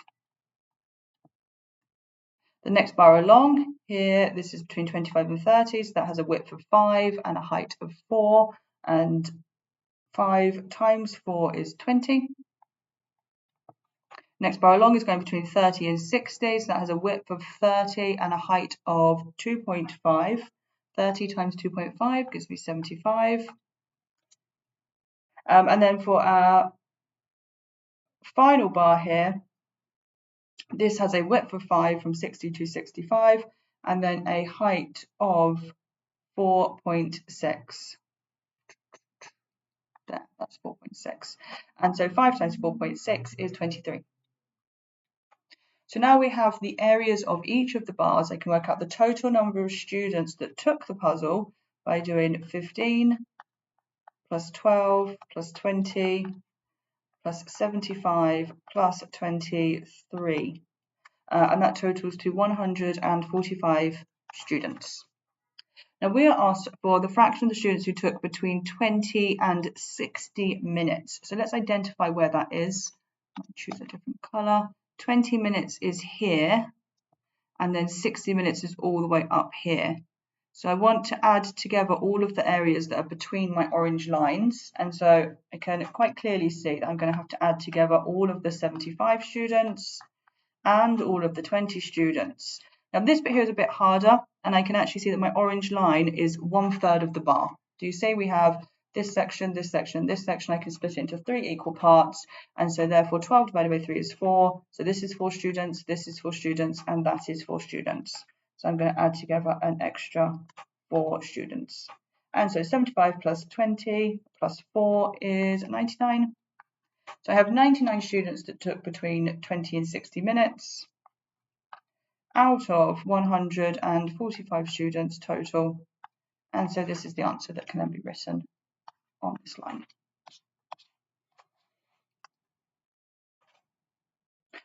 The next bar along here, this is between 25 and 30, so that has a width of 5 and a height of 4, and 5 times 4 is 20. Next bar along is going between 30 and 60, so that has a width of 30 and a height of 2.5. 30 times 2.5 gives me 75. And then for our final bar here, this has a width of 5 from 60 to 65, and then a height of 4.6. There, that's 4.6. And so 5 times 4.6 is 23. So now we have the areas of each of the bars. I can work out the total number of students that took the puzzle by doing 15 plus 12 plus 20 plus 75 plus 23. And that totals to 145 students. Now we are asked for the fraction of the students who took between 20 and 60 minutes. So let's identify where that is. I'll choose a different colour. 20 minutes is here, and then 60 minutes is all the way up here. So I want to add together all of the areas that are between my orange lines. And so I can quite clearly see that I'm going to have to add together all of the 75 students and all of the 20 students. Now this bit here is a bit harder, and I can actually see that my orange line is 1/3 of the bar. Do you see we have this section, this section, this section? I can split it into 3 equal parts, and so therefore 12 divided by 3 is 4. So this is 4 students, this is 4 students, and that is 4 students. So I'm going to add together an extra 4 students. And so 75 plus 20 plus 4 is 99. So I have 99 students that took between 20 and 60 minutes out of 145 students total. And so this is the answer that can then be written on this line.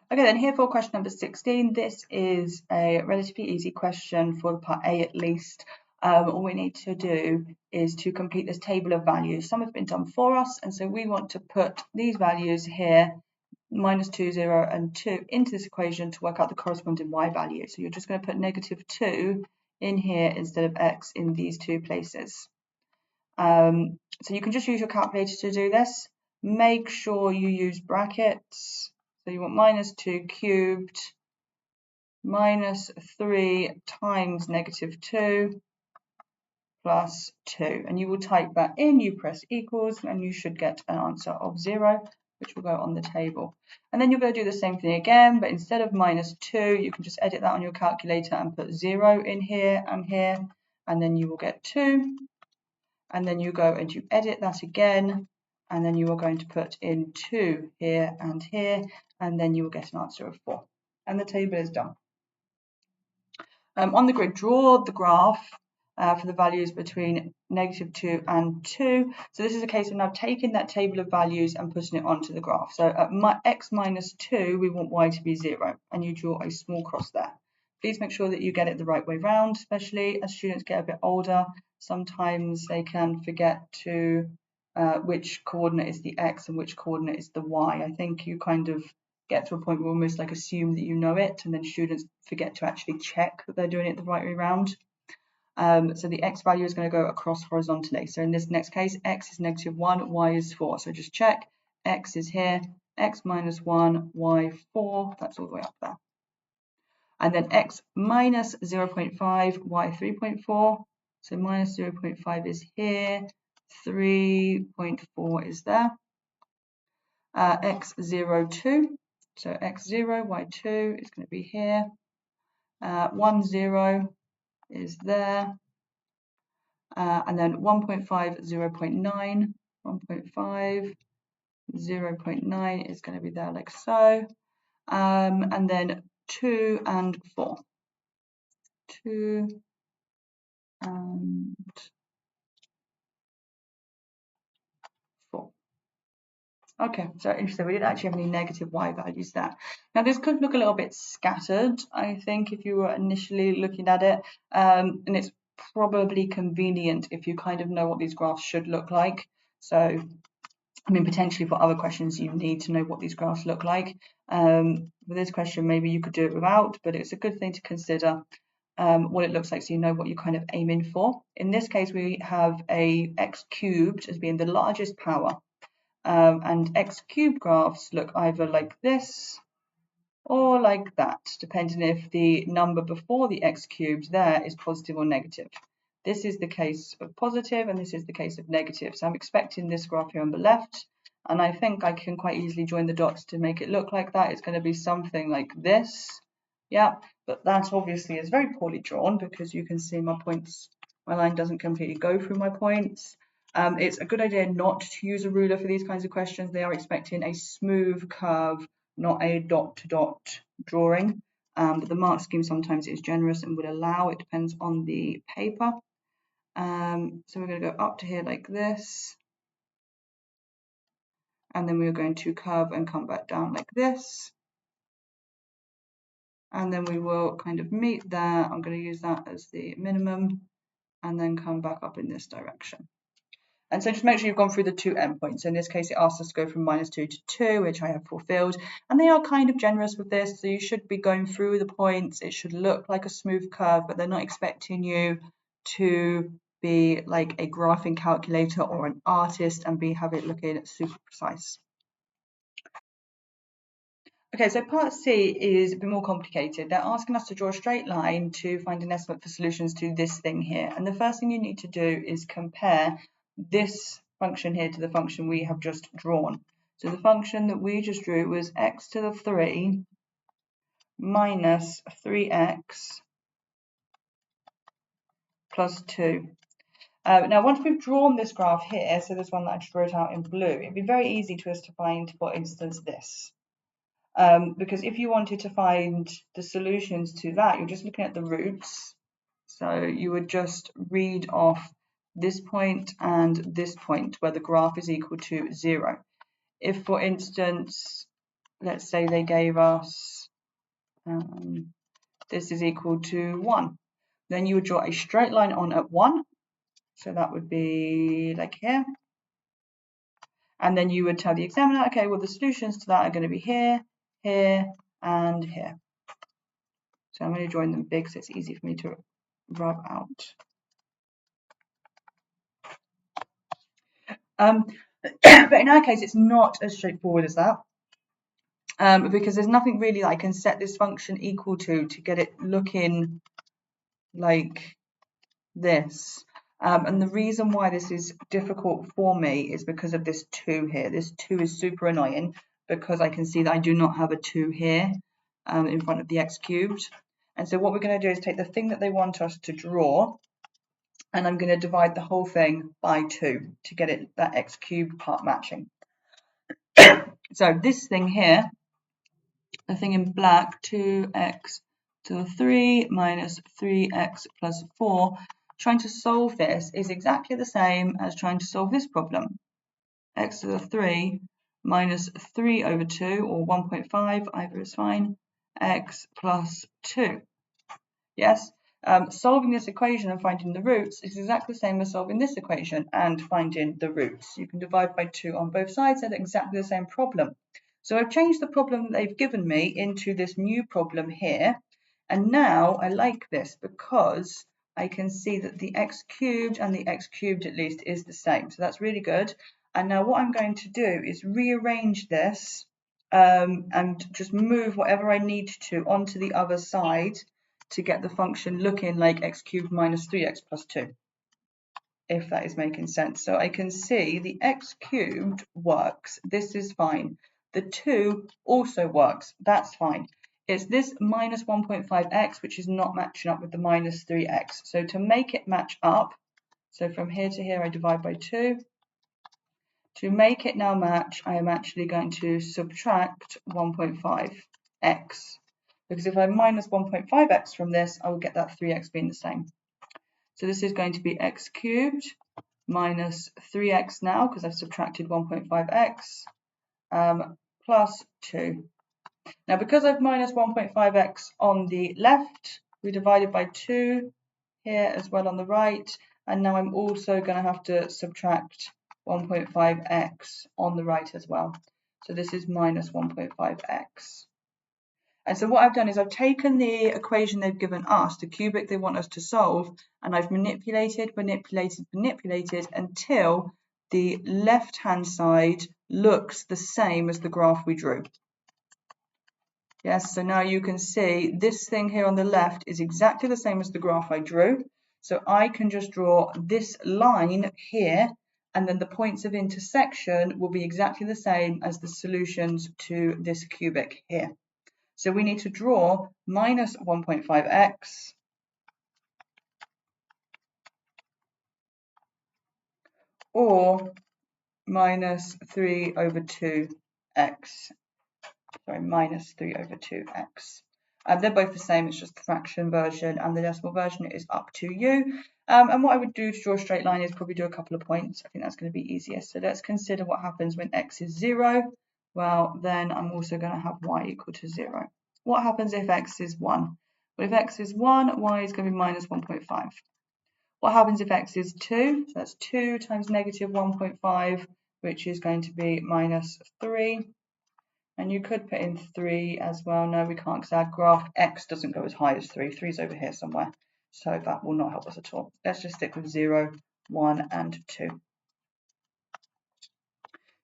Okay, then here for question number 16. This is a relatively easy question for the part A at least. All we need to do is to complete this table of values. Some have been done for us, and so we want to put these values here, -2, 0, and 2, into this equation to work out the corresponding y value. So you're just going to put -2 in here instead of x in these 2 places. So you can just use your calculator to do this. Make sure you use brackets. So you want -2 cubed -3 times -2 plus 2. And you will type that in, you press equals, and you should get an answer of 0, which will go on the table. And then you're going to do the same thing again, but instead of -2, you can just edit that on your calculator and put 0 in here and here, and then you will get 2. And then you go and you edit that again, and then you are going to put in 2 here, and then you will get an answer of 4. And the table is done. On the grid, draw the graph for the values between -2 and 2. So this is a case of now taking that table of values and putting it onto the graph. So at x -2, we want y to be 0, and you draw a small cross there. Please make sure that you get it the right way round, especially as students get a bit older. Sometimes they can forget to which coordinate is the x and which coordinate is the y. I think you kind of get to a point where almost like assume that you know it, and then students forget to actually check that they're doing it the right way around. So the x value is going to go across horizontally. So in this next case, x is -1, y is 4. So just check, x is here, x -1, y 4, that's all the way up there. and then x minus 0.5, y 3.4. So minus 0.5 is here, 3.4 is there. X0, 2. So x0, y2 is going to be here. 1, 0 is there. And then 1.5, 0.9. 1.5, 0.9 is going to be there like so. And then 2 and 4. 2 and 4. Okay, so interesting. We didn't actually have any negative y values there. Now this could look a little bit scattered, I think, if you were initially looking at it. And it's probably convenient if you kind of know what these graphs should look like. So, I mean, potentially for other questions, you need to know what these graphs look like. For this question, maybe you could do it without, but it's a good thing to consider what it looks like so you know what you're kind of aiming for. In this case, we have a x cubed as being the largest power. And x cubed graphs look either like this or like that, depending if the number before the x cubed there is positive or negative. This is the case of positive and this is the case of negative. So I'm expecting this graph here on the left, and I think I can quite easily join the dots to make it look like that. It's going to be something like this. Yeah, but that obviously is very poorly drawn because you can see my points, my line doesn't completely go through my points. It's a good idea not to use a ruler for these kinds of questions. They are expecting a smooth curve, not a dot-to-dot drawing. But the mark scheme sometimes is generous and would allow, it depends on the paper. So we're going to go up to here like this. And then we're going to curve and come back down like this. And then we will kind of meet there. I'm going to use that as the minimum and then come back up in this direction. And so just make sure you've gone through the two endpoints. So in this case, it asks us to go from -2 to 2, which I have fulfilled. And they are kind of generous with this. So you should be going through the points. It should look like a smooth curve, but they're not expecting you to be like a graphing calculator or an artist and have it looking super precise. Okay, so part C is a bit more complicated. They're asking us to draw a straight line to find an estimate for solutions to this thing here. And the first thing you need to do is compare this function here to the function we have just drawn. So the function that we just drew was x to the 3 minus 3x plus 2. Now, once we've drawn this graph here, so this one that I just wrote out in blue, it'd be very easy to us to find, for instance, this. Because if you wanted to find the solutions to that, you're just looking at the roots. So you would just read off this point and this point where the graph is equal to 0. If, for instance, let's say they gave us this is equal to 1, then you would draw a straight line on at 1. So that would be like here. And then you would tell the examiner, okay, well, the solutions to that are going to be here, here, and here. So I'm going to join them big so it's easy for me to rub out. But in our case, it's not as straightforward as that. Because there's nothing really that I can set this function equal to get it looking like this. And the reason why this is difficult for me is because of this 2 here. This 2 is super annoying because I can see that I do not have a 2 here in front of the x cubed. And so what we're going to do is take the thing that they want us to draw, and I'm going to divide the whole thing by 2 to get it that x cubed part matching. So this thing here, the thing in black, 2x to the 3 minus 3x plus 4, trying to solve this is exactly the same as trying to solve this problem. X to the 3 minus 3 over 2, or 1.5, either is fine, x plus 2. Yes, solving this equation and finding the roots is exactly the same as solving this equation and finding the roots. You can divide by 2 on both sides and exactly the same problem. So I've changed the problem that they've given me into this new problem here. And now I like this because I can see that the x cubed and the x cubed at least is the same. So that's really good. And now what I'm going to do is rearrange this and just move whatever I need to onto the other side to get the function looking like x cubed minus 3x plus 2, if that is making sense. So I can see the x cubed works. This is fine. The 2 also works. That's fine. It's this minus 1.5x which is not matching up with the minus 3x. So to make it match up, so from here to here I divide by 2. To make it now match, I am actually going to subtract 1.5x. Because if I minus 1.5x from this, I will get that 3x being the same. So this is going to be x cubed minus 3x now, because I've subtracted 1.5x, plus 2. Now, because I've minus 1.5x on the left, we divided by 2 here as well on the right. And now I'm also going to have to subtract 1.5x on the right as well. So this is minus 1.5x. And so what I've done is I've taken the equation they've given us, the cubic they want us to solve, and I've manipulated until the left-hand side looks the same as the graph we drew. Yes, so now you can see this thing here on the left is exactly the same as the graph I drew. So I can just draw this line here, and then the points of intersection will be exactly the same as the solutions to this cubic here. So we need to draw minus 1.5x or minus 3 over 2x. Sorry, minus 3 over 2x. They're both the same, it's just the fraction version, and the decimal version is up to you. And what I would do to draw a straight line is probably do a couple of points. I think that's going to be easiest. So let's consider what happens when x is 0. Well, then I'm also going to have y equal to 0. What happens if x is 1? Well, if x is 1, y is going to be minus 1.5. What happens if x is 2? So that's 2 times negative 1.5, which is going to be minus 3. And you could put in 3 as well. No, we can't, because our graph x doesn't go as high as 3. 3 is over here somewhere. So that will not help us at all. Let's just stick with 0, 1, and 2.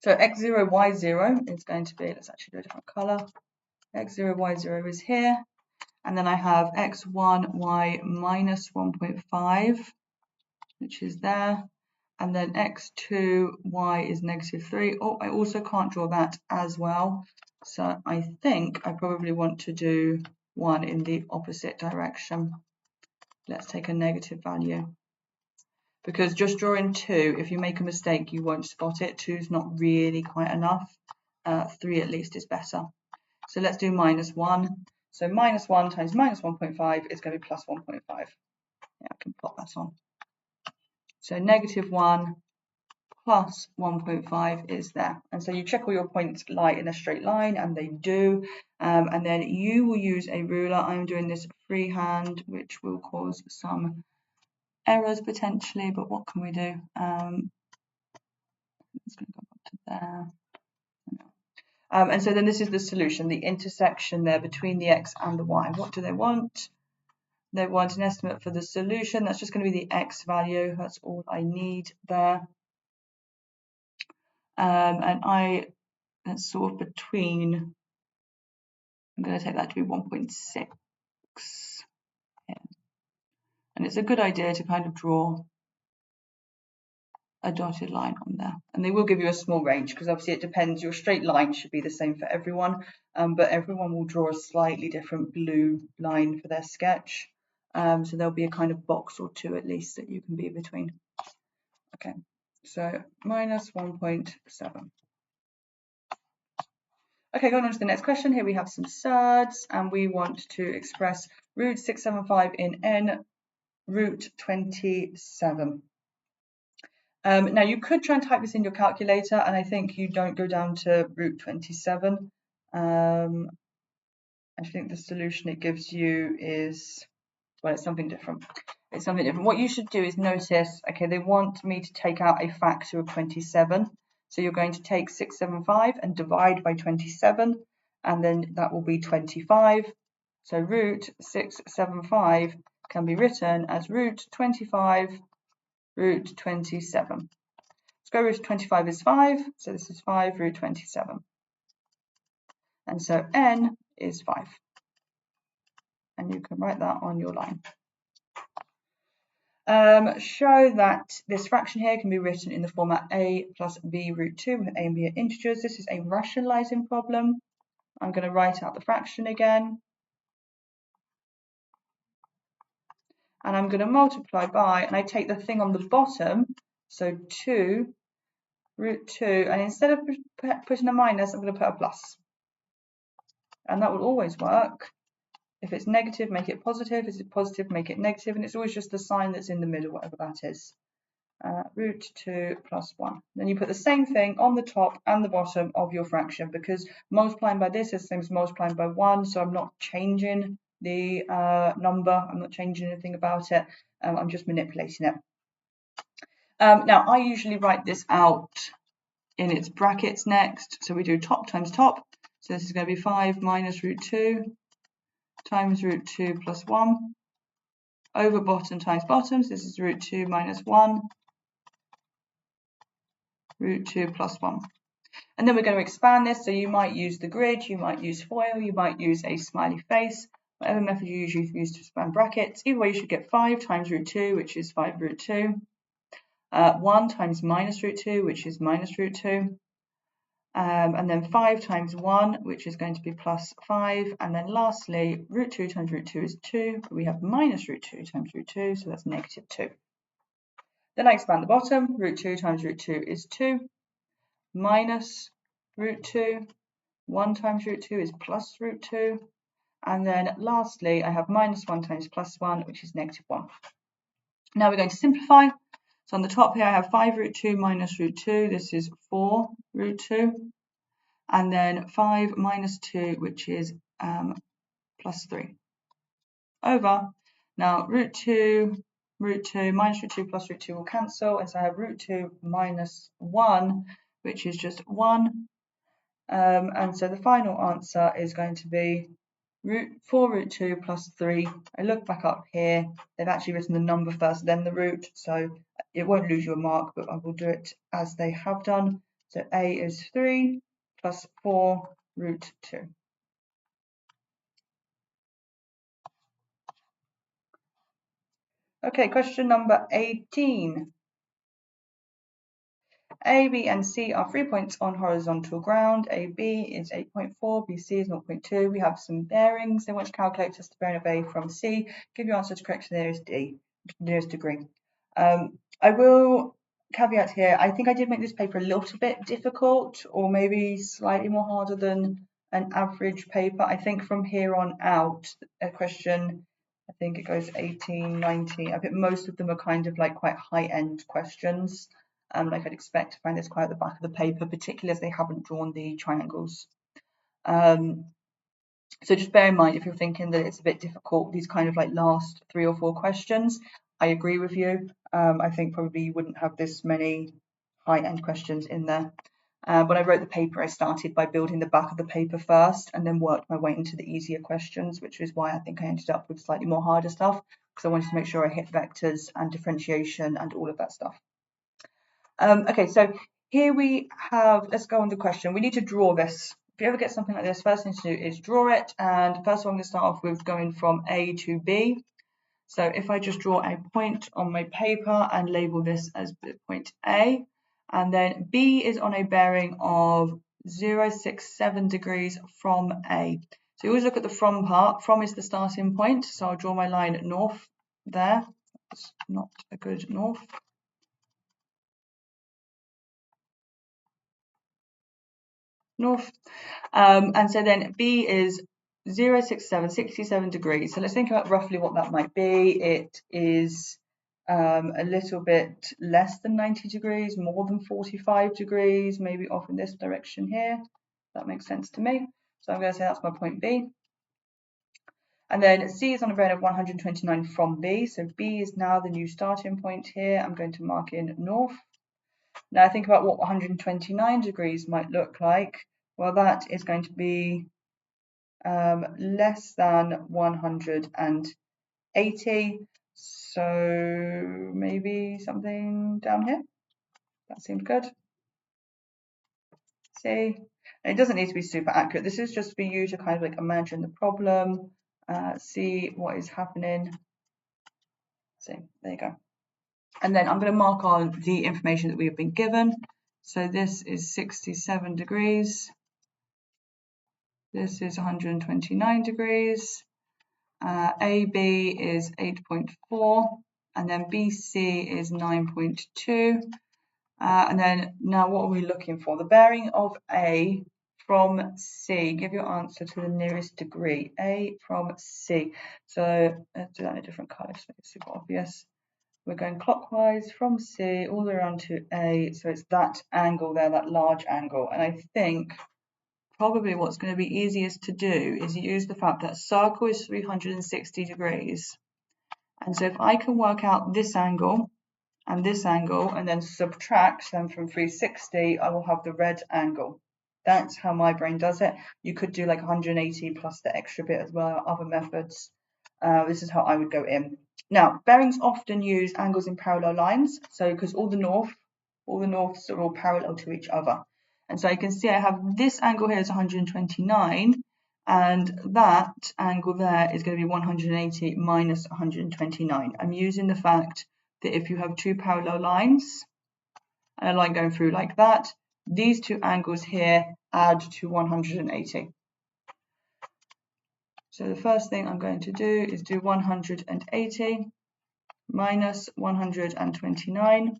So x0, y0 is going to be, let's actually do a different colour. x0, y0 is here. And then I have x1, y minus 1.5, which is there. And then x2, y is negative 3. Oh, I also can't draw that as well. So I think I probably want to do 1 in the opposite direction. Let's take a negative value. Because just drawing 2, if you make a mistake, you won't spot it. 2 is not really quite enough. 3 at least is better. So let's do minus 1. So minus 1 times minus 1.5 is going to be plus 1.5. Yeah, I can plot that on. So negative 1 plus 1.5 is there. And so you check all your points lie in a straight line, and they do. And then you will use a ruler. I'm doing this freehand, which will cause some errors potentially, but what can we do? It's going to go up to there. And so then this is the solution, the intersection there between the x and the y. What do they want? They want an estimate for the solution. That's just going to be the x value. That's all I need there. And that's sort of between, I'm going to take that to be 1.6. Yeah. And it's a good idea to kind of draw a dotted line on there. And they will give you a small range, because obviously it depends. Your straight line should be the same for everyone, but everyone will draw a slightly different blue line for their sketch. So there'll be a kind of box or two at least that you can be between. Okay, so minus 1.7. Okay, going on to the next question. Here we have some surds, and we want to express root 675 in n root 27. Now you could try and type this in your calculator, and I think you don't go down to root 27. I think the solution it gives you is, well, it's something different. It's something different. What you should do is notice, okay, they want me to take out a factor of 27. So you're going to take 675 and divide by 27, and then that will be 25. So root 675 can be written as root 25 root 27. Square root of 25 is 5, so this is 5 root 27. And so n is 5. And you can write that on your line. Show that this fraction here can be written in the format a plus b root 2, with a and b are integers. This is a rationalizing problem. I'm going to write out the fraction again. And I'm going to multiply by, and I take the thing on the bottom, so 2 root 2, and instead of putting a minus, I'm going to put a plus. And that will always work. If it's negative, make it positive. If it's positive, make it negative. And it's always just the sign that's in the middle, whatever that is. Root 2 plus 1. Then you put the same thing on the top and the bottom of your fraction, because multiplying by this is the same as multiplying by 1, so I'm not changing the number. I'm not changing anything about it. I'm just manipulating it. Now, I usually write this out in its brackets next. So we do top times top. So this is going to be 5 minus root 2 times root 2 plus 1 over bottom times bottom. So this is root 2 minus 1 root 2 plus 1. And then we're going to expand this. So you might use the grid, you might use FOIL, you might use a smiley face, whatever method you usually use to expand brackets. Either way, you should get 5 times root 2, which is 5 root 2. 1 times minus root 2, which is minus root 2. And then 5 times 1, which is going to be plus 5. And then lastly, root 2 times root 2 is 2. But we have minus root 2 times root 2, so that's negative 2. Then I expand the bottom. Root 2 times root 2 is 2. Minus root 2. 1 times root 2 is plus root 2. And then lastly, I have minus 1 times plus 1, which is negative 1. Now we're going to simplify. So on the top here, I have 5 root 2 minus root 2. This is 4 root 2. And then 5 minus 2, which is plus 3. Over. Now root 2 minus root 2 plus root 2 will cancel. And so I have root 2 minus 1, which is just 1. And so the final answer is going to be 4 root 2 plus 3. I look back up here. They've actually written the number first, then the root. So it won't lose you a mark, but I will do it as they have done. So A is 3 plus 4 root 2. Okay, question number 18. A, B, and C are 3 points on horizontal ground. AB is 8.4, BC is 0.2. We have some bearings. They want to calculate just the bearing of A from C. Give your answer to correct the nearest degree. I will caveat here, I think I did make this paper a little bit difficult, or maybe slightly more harder than an average paper. I think from here on out, a question, I think it goes 18, 19. I think most of them are kind of like quite high-end questions. Like I'd expect to find this quite at the back of the paper, particularly as they haven't drawn the triangles. So just bear in mind, if you're thinking that it's a bit difficult, these kind of like last 3 or 4 questions, I agree with you. I think probably you wouldn't have this many high-end questions in there. When I wrote the paper, I started by building the back of the paper first and then worked my way into the easier questions, which is why I think I ended up with slightly more harder stuff, because I wanted to make sure I hit vectors and differentiation and all of that stuff. Okay, so here we have, let's go on the question. We need to draw this. If you ever get something like this, first thing to do is draw it. And first of all, I'm going to start off with going from A to B. So if I just draw a point on my paper and label this as point A, and then B is on a bearing of 067 degrees from A. So you always look at the from part. From is the starting point. So I'll draw my line north there. That's not a good north. North. And so then B is 67 degrees. So let's think about roughly what that might be. It is a little bit less than 90 degrees, more than 45 degrees, maybe off in this direction here. That makes sense to me. So I'm going to say that's my point B. And then C is on a bearing of 129 from B. So B is now the new starting point here. I'm going to mark in north. Now think about what 129 degrees might look like. Well, that is going to be less than 180. So maybe something down here. That seems good. See. And it doesn't need to be super accurate. This is just for you to kind of like imagine the problem, see what is happening. So there you go. And then I'm going to mark on the information that we have been given. So this is 67 degrees. This is 129 degrees. AB is 8.4, and then BC is 9.2. And then now what are we looking for? The bearing of A from C. Give your answer to the nearest degree. A from C. So let's do that in a different colour just make it super obvious. We're going clockwise from C all the way around to A. So it's that angle there, that large angle. And I think probably what's going to be easiest to do is use the fact that a circle is 360 degrees. And so if I can work out this angle and then subtract them from 360, I will have the red angle. That's how my brain does it. You could do like 180 plus the extra bit as well, other methods. This is how I would go in. Now, bearings often use angles in parallel lines. So because all the norths are all parallel to each other. And so you can see I have this angle here is 129, and that angle there is going to be 180 minus 129. I'm using the fact that if you have two parallel lines, and a line going through like that, these two angles here add to 180. So the first thing I'm going to do is do 180 minus 129,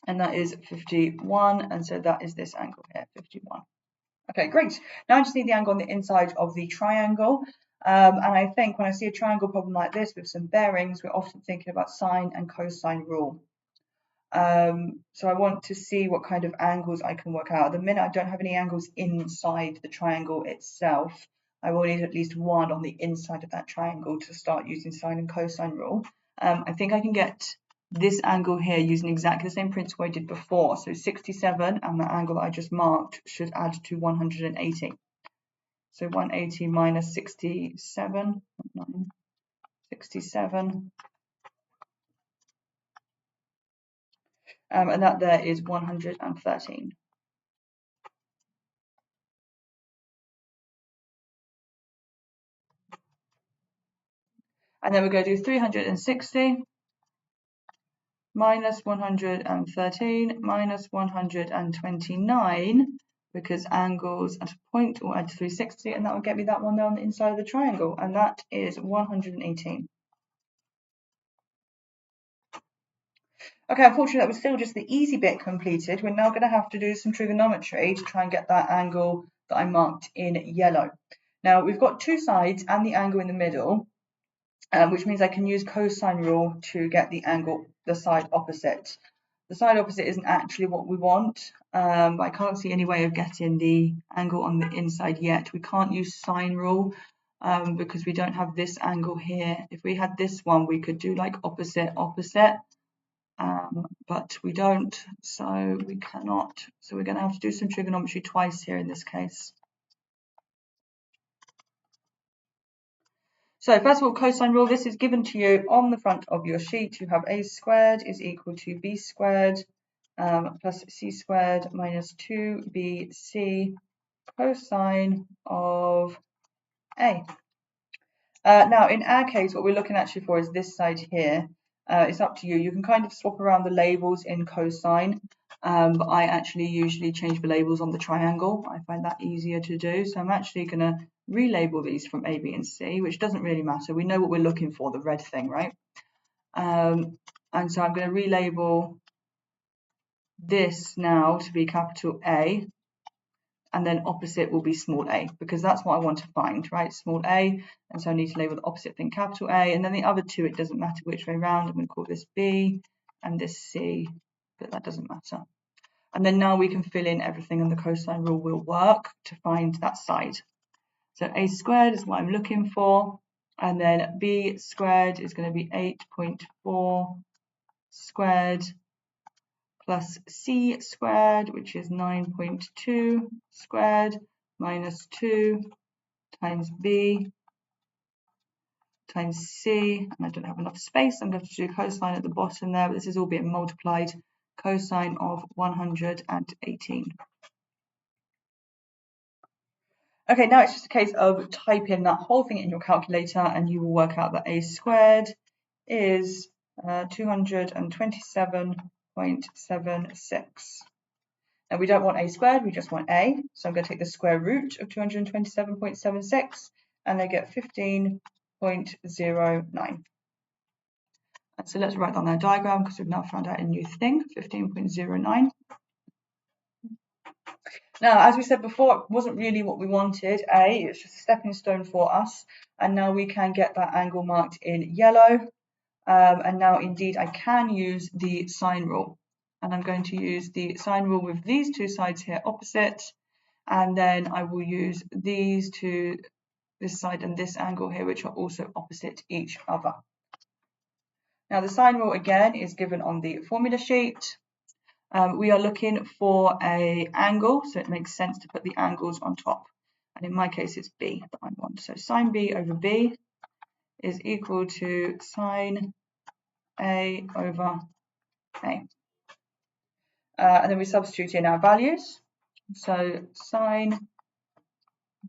and that is 51, and so that is this angle here, 51. Okay, great. Now I just need the angle on the inside of the triangle. And I think when I see a triangle problem like this with some bearings, we're often thinking about sine and cosine rule. So I want to see what kind of angles I can work out. At the minute, I don't have any angles inside the triangle itself. I will need at least one on the inside of that triangle to start using sine and cosine rule. I think I can get this angle here using exactly the same principle I did before. So 67 and the angle that I just marked should add to 180. So 180 minus 67, 67. And that there is 113. And then we're going to do 360 minus 113 minus 129, because angles at a point will add to 360, and that will get me that one there on the inside of the triangle, and that is 118. Okay, unfortunately that was still just the easy bit completed. We're now going to have to do some trigonometry to try and get that angle that I marked in yellow. Now we've got two sides and the angle in the middle, which means I can use cosine rule to get the angle, the side opposite. The side opposite isn't actually what we want. I can't see any way of getting the angle on the inside yet. We can't use sine rule because we don't have this angle here. If we had this one, we could do like opposite, but we don't, so we cannot. So we're going to have to do some trigonometry twice here in this case. So first of all, cosine rule, this is given to you on the front of your sheet. You have a squared is equal to b squared plus c squared minus 2bc cosine of a. Now, in our case, what we're looking actually for is this side here. It's up to you. You can kind of swap around the labels in cosine, but I actually usually change the labels on the triangle. I find that easier to do. So I'm actually going to relabel these from A, B, and C, which doesn't really matter. We know what we're looking for, the red thing, right? And so I'm going to relabel this now to be capital A, and then opposite will be small a, because that's what I want to find, right? Small a, and so I need to label the opposite thing capital A, and then the other two, it doesn't matter which way around. I'm going to call this B and this C, but that doesn't matter. And then now we can fill in everything, and the cosine rule will work to find that side. So a squared is what I'm looking for, and then b squared is going to be 8.4 squared plus c squared, which is 9.2 squared, minus 2 times b times c, and I don't have enough space. I'm going to do cosine at the bottom there, but this is all being multiplied. Cosine of 118. Okay, now it's just a case of typing that whole thing in your calculator and you will work out that a squared is 227.76. Now we don't want a squared, we just want a. So I'm going to take the square root of 227.76 and I get 15.09. And so let's write down our diagram because we've now found out a new thing, 15.09. Now, as we said before, it wasn't really what we wanted, A, it's just a stepping stone for us. And now we can get that angle marked in yellow. And now indeed I can use the sine rule. And I'm going to use the sine rule with these two sides here opposite. And then I will use these two, this side and this angle here, which are also opposite each other. Now the sine rule again is given on the formula sheet. We are looking for an angle, so it makes sense to put the angles on top. And in my case, it's B that I want. So sine B over B is equal to sine A over A. And then we substitute in our values. So sine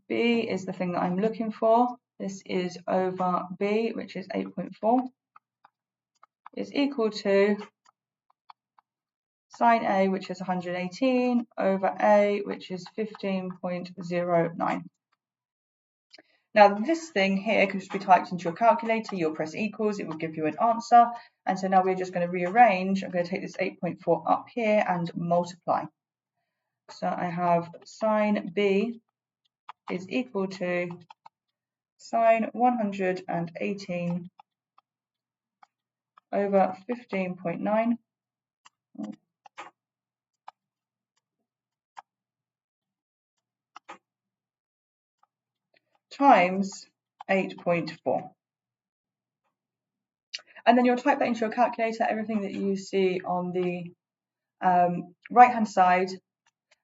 B is the thing that I'm looking for. This is over B, which is 8.4, is equal to sine A, which is 118, over A, which is 15.09. Now this thing here can just be typed into your calculator, you'll press equals, it will give you an answer. And so now we're just going to rearrange. I'm going to take this 8.4 up here and multiply. So I have sine B is equal to sine 118 over 15.9 times 8.4. And then you'll type that into your calculator, everything that you see on the right hand side,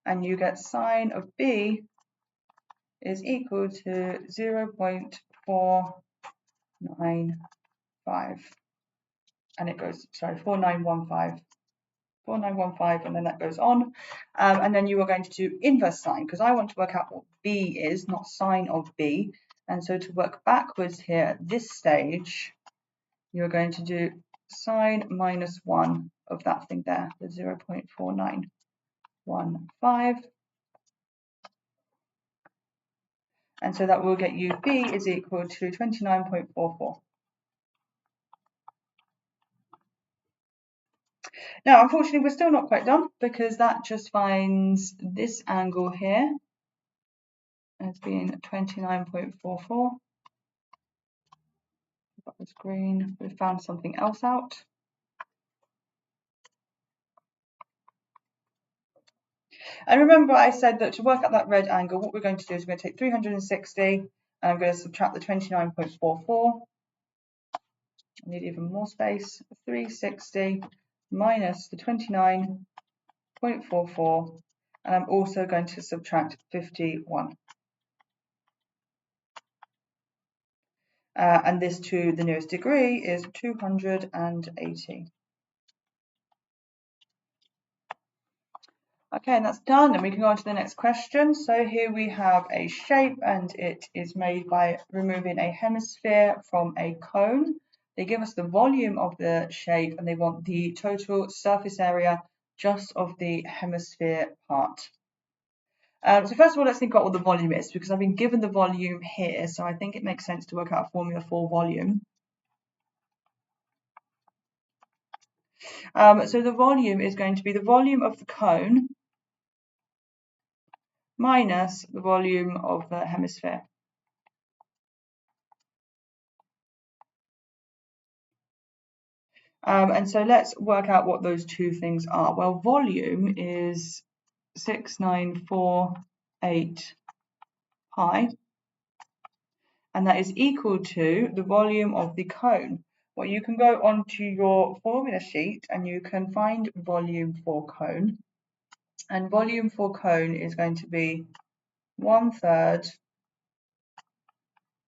and you get sine of B is equal to 0.495. And it goes, sorry, 4915. 4915, and then that goes on. And then you are going to do inverse sine, because I want to work out what B is, not sine of B. And so to work backwards here at this stage, you're going to do sine minus 1 of that thing there, the 0.4915. And so that will get you B is equal to 29.44. Now, unfortunately, we're still not quite done because that just finds this angle here as being 29.44. That was green. We found something else out. And remember I said that to work out that red angle, what we're going to do is we're going to take 360 and I'm going to subtract the 29.44. I need even more space. 360 minus the 29.44, and I'm also going to subtract 51. And this to the nearest degree is 280. Okay, and that's done, and we can go on to the next question. So here we have a shape, and it is made by removing a hemisphere from a cone. They give us the volume of the shape, and they want the total surface area just of the hemisphere part. So first of all, let's think about what the volume is, because I've been given the volume here, so I think it makes sense to work out a formula for volume. So the volume is going to be the volume of the cone minus the volume of the hemisphere. And so let's work out what those two things are. Well, volume is 6948 pi, and that is equal to the volume of the cone. Well, you can go onto your formula sheet and you can find volume for cone. And volume for cone is going to be 1/3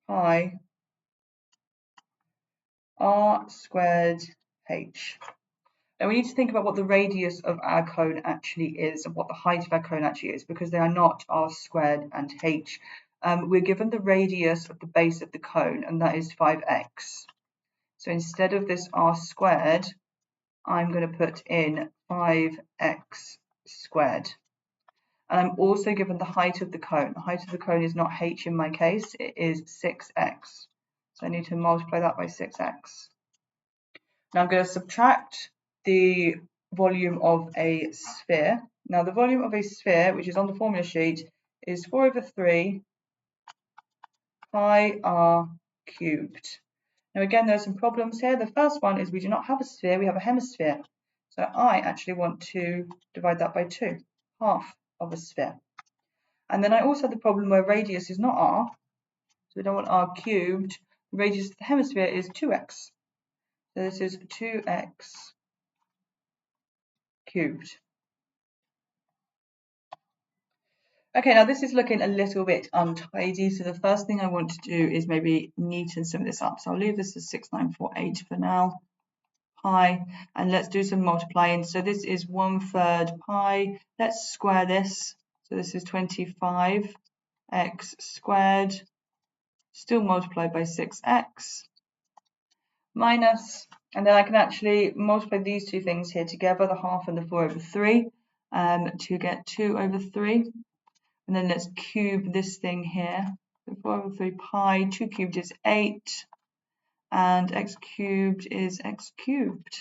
pi r squared h. Now we need to think about what the radius of our cone actually is and what the height of our cone actually is, because they are not r squared and h. we're given the radius of the base of the cone, and that is 5x. So instead of this r squared, I'm going to put in 5x squared. And I'm also given the height of the cone. The height of the cone is not h in my case, it is 6x. So I need to multiply that by 6x. Now I'm going to subtract the volume of a sphere. Now the volume of a sphere, which is on the formula sheet, is 4 over 3 pi r cubed. Now again, there are some problems here. The first one is we do not have a sphere, we have a hemisphere. So I actually want to divide that by 2, half of a sphere. And then I also have the problem where radius is not r, so we don't want r cubed. The radius of the hemisphere is 2x. So this is 2x cubed. Okay, now this is looking a little bit untidy, so the first thing I want to do is maybe neaten some of this up. So I'll leave this as 6948 for now, pi, and let's do some multiplying. So this is 1/3 pi. Let's square this. So this is 25x squared, still multiplied by 6x, minus, and then I can actually multiply these two things here together, the half and the 4 over 3, to get 2 over 3. And then let's cube this thing here. So 4 over 3 pi, 2 cubed is 8, and x cubed is x cubed.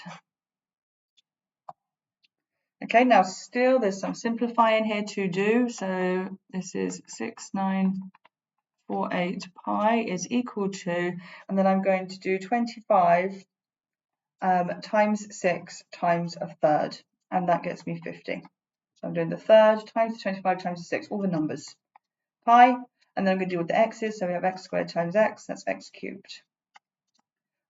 Okay, now still there's some simplifying here to do. So this is 6948 pi is equal to, and then I'm going to do 25 times 6 times a third, and that gets me 50. So I'm doing the third times 25 times 6, all the numbers, pi, and then I'm going to deal with the x's, so we have x squared times x, that's x cubed,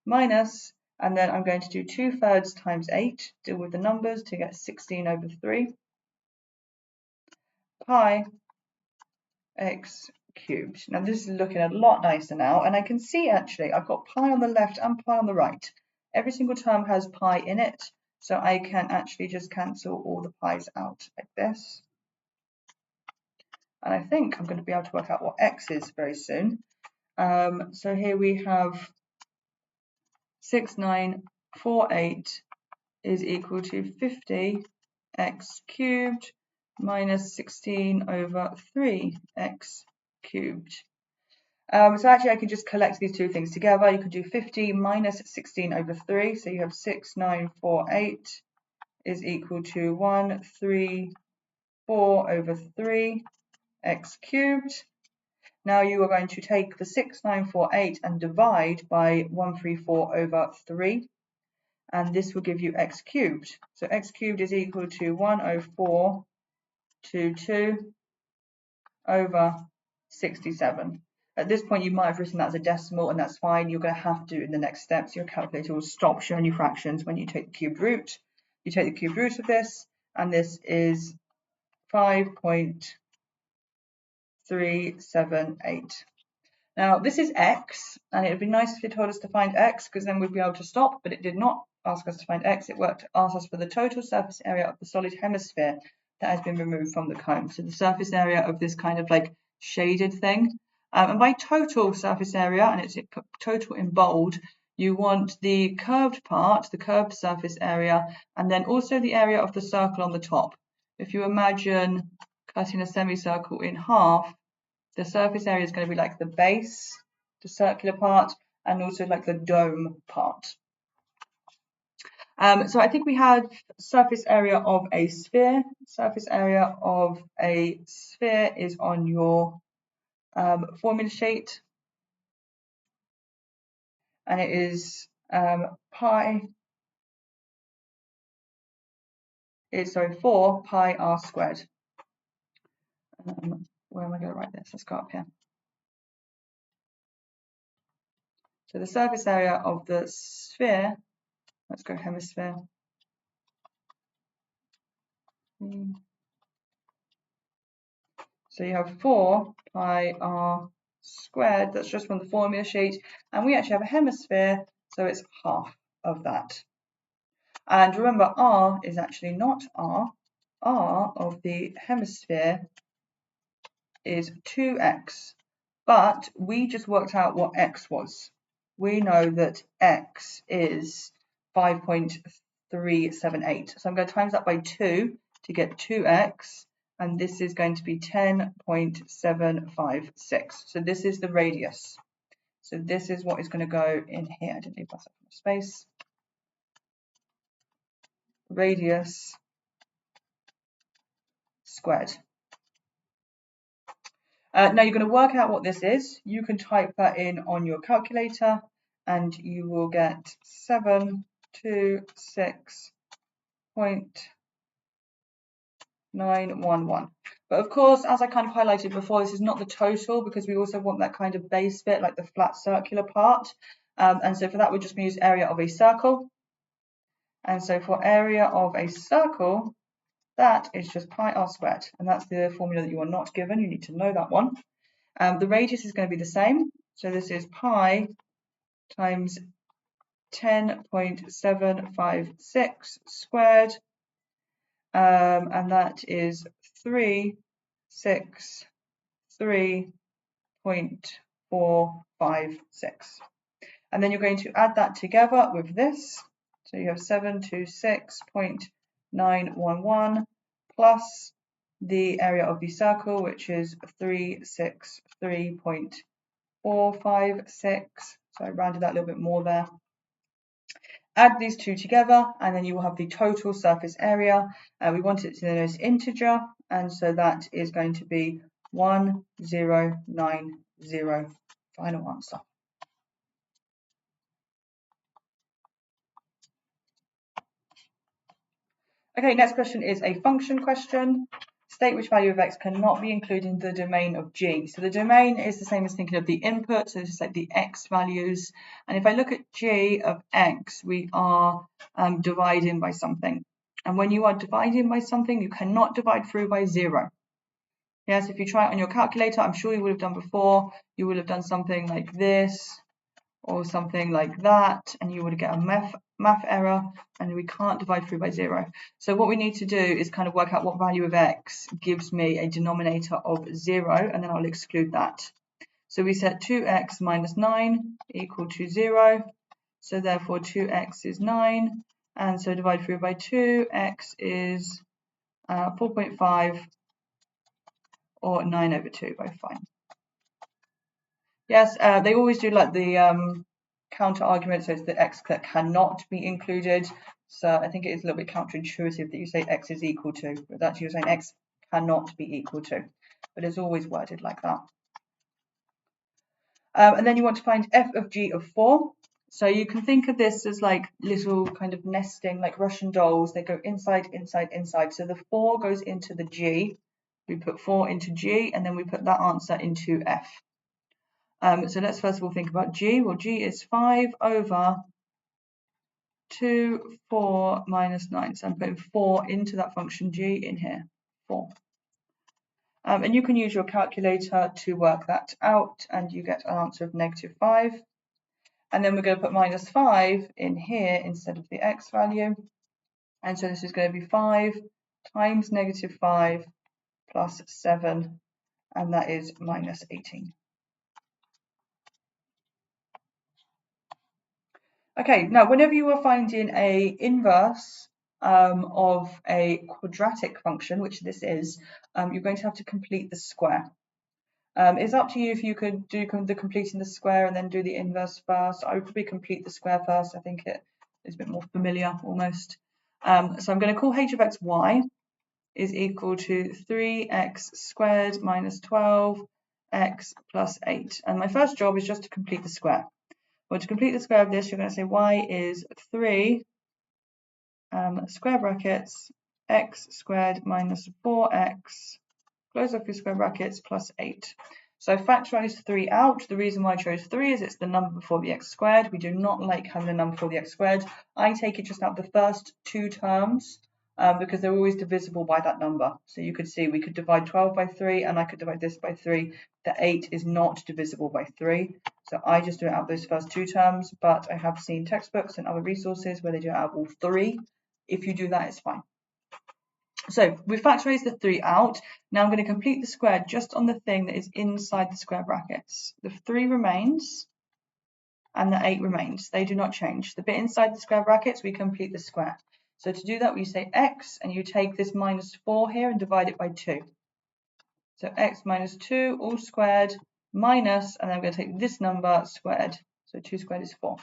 minus, and then I'm going to do 2/3 times 8, deal with the numbers to get 16 over 3, pi x cubed. Now this is looking a lot nicer now, and I can see actually I've got pi on the left and pi on the right. Every single term has pi in it, so I can actually just cancel all the pi's out like this. And I think I'm going to be able to work out what x is very soon. So here we have 6948 is equal to 50x cubed minus 16 over 3x cubed. So actually I could just collect these two things together. You could do 50 minus 16 over 3. So you have 6948 is equal to 134 over 3 x cubed. Now you are going to take the 6948 and divide by 134 over 3. And this will give you x cubed. So x cubed is equal to 10422 over 67. At this point, you might have written that as a decimal, and that's fine. You're going to have to do it in the next steps. Your calculator will stop showing you fractions when you take the cube root. You take the cube root of this, and this is 5.378. Now, this is x, and it would be nice if it told us to find x, because then we'd be able to stop, but it did not ask us to find x. It asked us for the total surface area of the solid hemisphere that has been removed from the cone. So the surface area of this kind of like shaded thing. And by total surface area, and it's total in bold, you want the curved part, the curved surface area, and then also the area of the circle on the top. If you imagine cutting a semicircle in half, the surface area is going to be like the base, the circular part, and also like the dome part. So I think we have surface area of a sphere. Surface area of a sphere is on your formula sheet, and it is pi. It's 4 pi r squared. Where am I going to write this? Let's go up here. So the surface area of the sphere. Let's go hemisphere. So you have 4 pi r squared, that's just from the formula sheet, and we actually have a hemisphere, so it's half of that. And remember, r is actually not r. R of the hemisphere is 2x. but we just worked out what x was. We know that x is 5.378. So I'm going to times that by 2 to get 2x, and this is going to be 10.756. So this is the radius. So this is what is going to go in here. I didn't leave myself enough space. Radius squared. Now you're going to work out what this is. You can type that in on your calculator and you will get 726.911. But of course, as I kind of highlighted before, this is not the total because we also want that kind of base bit, like the flat circular part. And so for that, we're just going to use area of a circle. And so for area of a circle, that is just pi r squared. And that's the formula that you are not given. You need to know that one. The radius is going to be the same. So this is pi times 10.756 squared. And that is 363.456. And then you're going to add that together with this. So you have 726.911 plus the area of the circle, which is 363.456. So I rounded that a little bit more there. Add these two together, and then you will have the total surface area. We want it to be the nearest integer, and so that is going to be 1090. Final answer. Okay, next question is a function question. State which value of x cannot be included in the domain of g. So the domain is the same as thinking of the input, so this is like the x values. And if I look at g of x, we are dividing by something. And when you are dividing by something, you cannot divide through by 0. Yes, if you try it on your calculator, I'm sure you would have done before, you would have done something like this, or something like that, and you would get a math error, and we can't divide through by 0. So what we need to do is kind of work out what value of x gives me a denominator of 0, and then I'll exclude that. So we set 2x minus 9 equal to 0, so therefore 2x is 9, and so divide through by 2, x is 4.5 or 9 over 2, both fine. Yes, they always do like the counter argument, so it's the x that cannot be included. So I think it is a little bit counterintuitive that you say x is equal to, but actually you're saying x cannot be equal to, but it's always worded like that. And then you want to find f of g of 4. So you can think of this as like little kind of nesting, like Russian dolls. They go inside, inside, inside. So the 4 goes into the g. We put 4 into g, and then we put that answer into f. So let's first of all think about g. Well, g is 5 over 2, 4 minus 9. So I'm putting 4 into that function g in here, 4. And you can use your calculator to work that out, and you get an answer of -5. And then we're going to put -5 in here instead of the x value. And so this is going to be 5 times -5 plus 7, and that is -18. Okay, now whenever you are finding a inverse of a quadratic function, which this is, you're going to have to complete the square. It's up to you if you could do the completing the square and then do the inverse first. I would probably complete the square first. I think it is a bit more familiar almost. So I'm going to call h of x y is equal to 3x squared minus 12x plus 8. And my first job is just to complete the square. Well, to complete the square of this, you're going to say y is 3 square brackets x squared minus 4x, close off your square brackets, plus 8. So factorize 3 out. The reason why I chose 3 is it's the number before the x squared. We do not like having a number before the x squared. I take it just out the first 2 terms because they're always divisible by that number. So you could see we could divide 12 by 3 and I could divide this by 3. The 8 is not divisible by 3. So I just do it out those first 2 terms, but I have seen textbooks and other resources where they do it out all 3. If you do that, it's fine. So we factorised the 3 out. Now I'm going to complete the square just on the thing that is inside the square brackets. The 3 remains and the 8 remains. They do not change. The bit inside the square brackets, we complete the square. So to do that, we say x, and you take this minus 4 here and divide it by 2. So x minus 2 all squared minus, and then I'm going to take this number squared. So 2 squared is 4.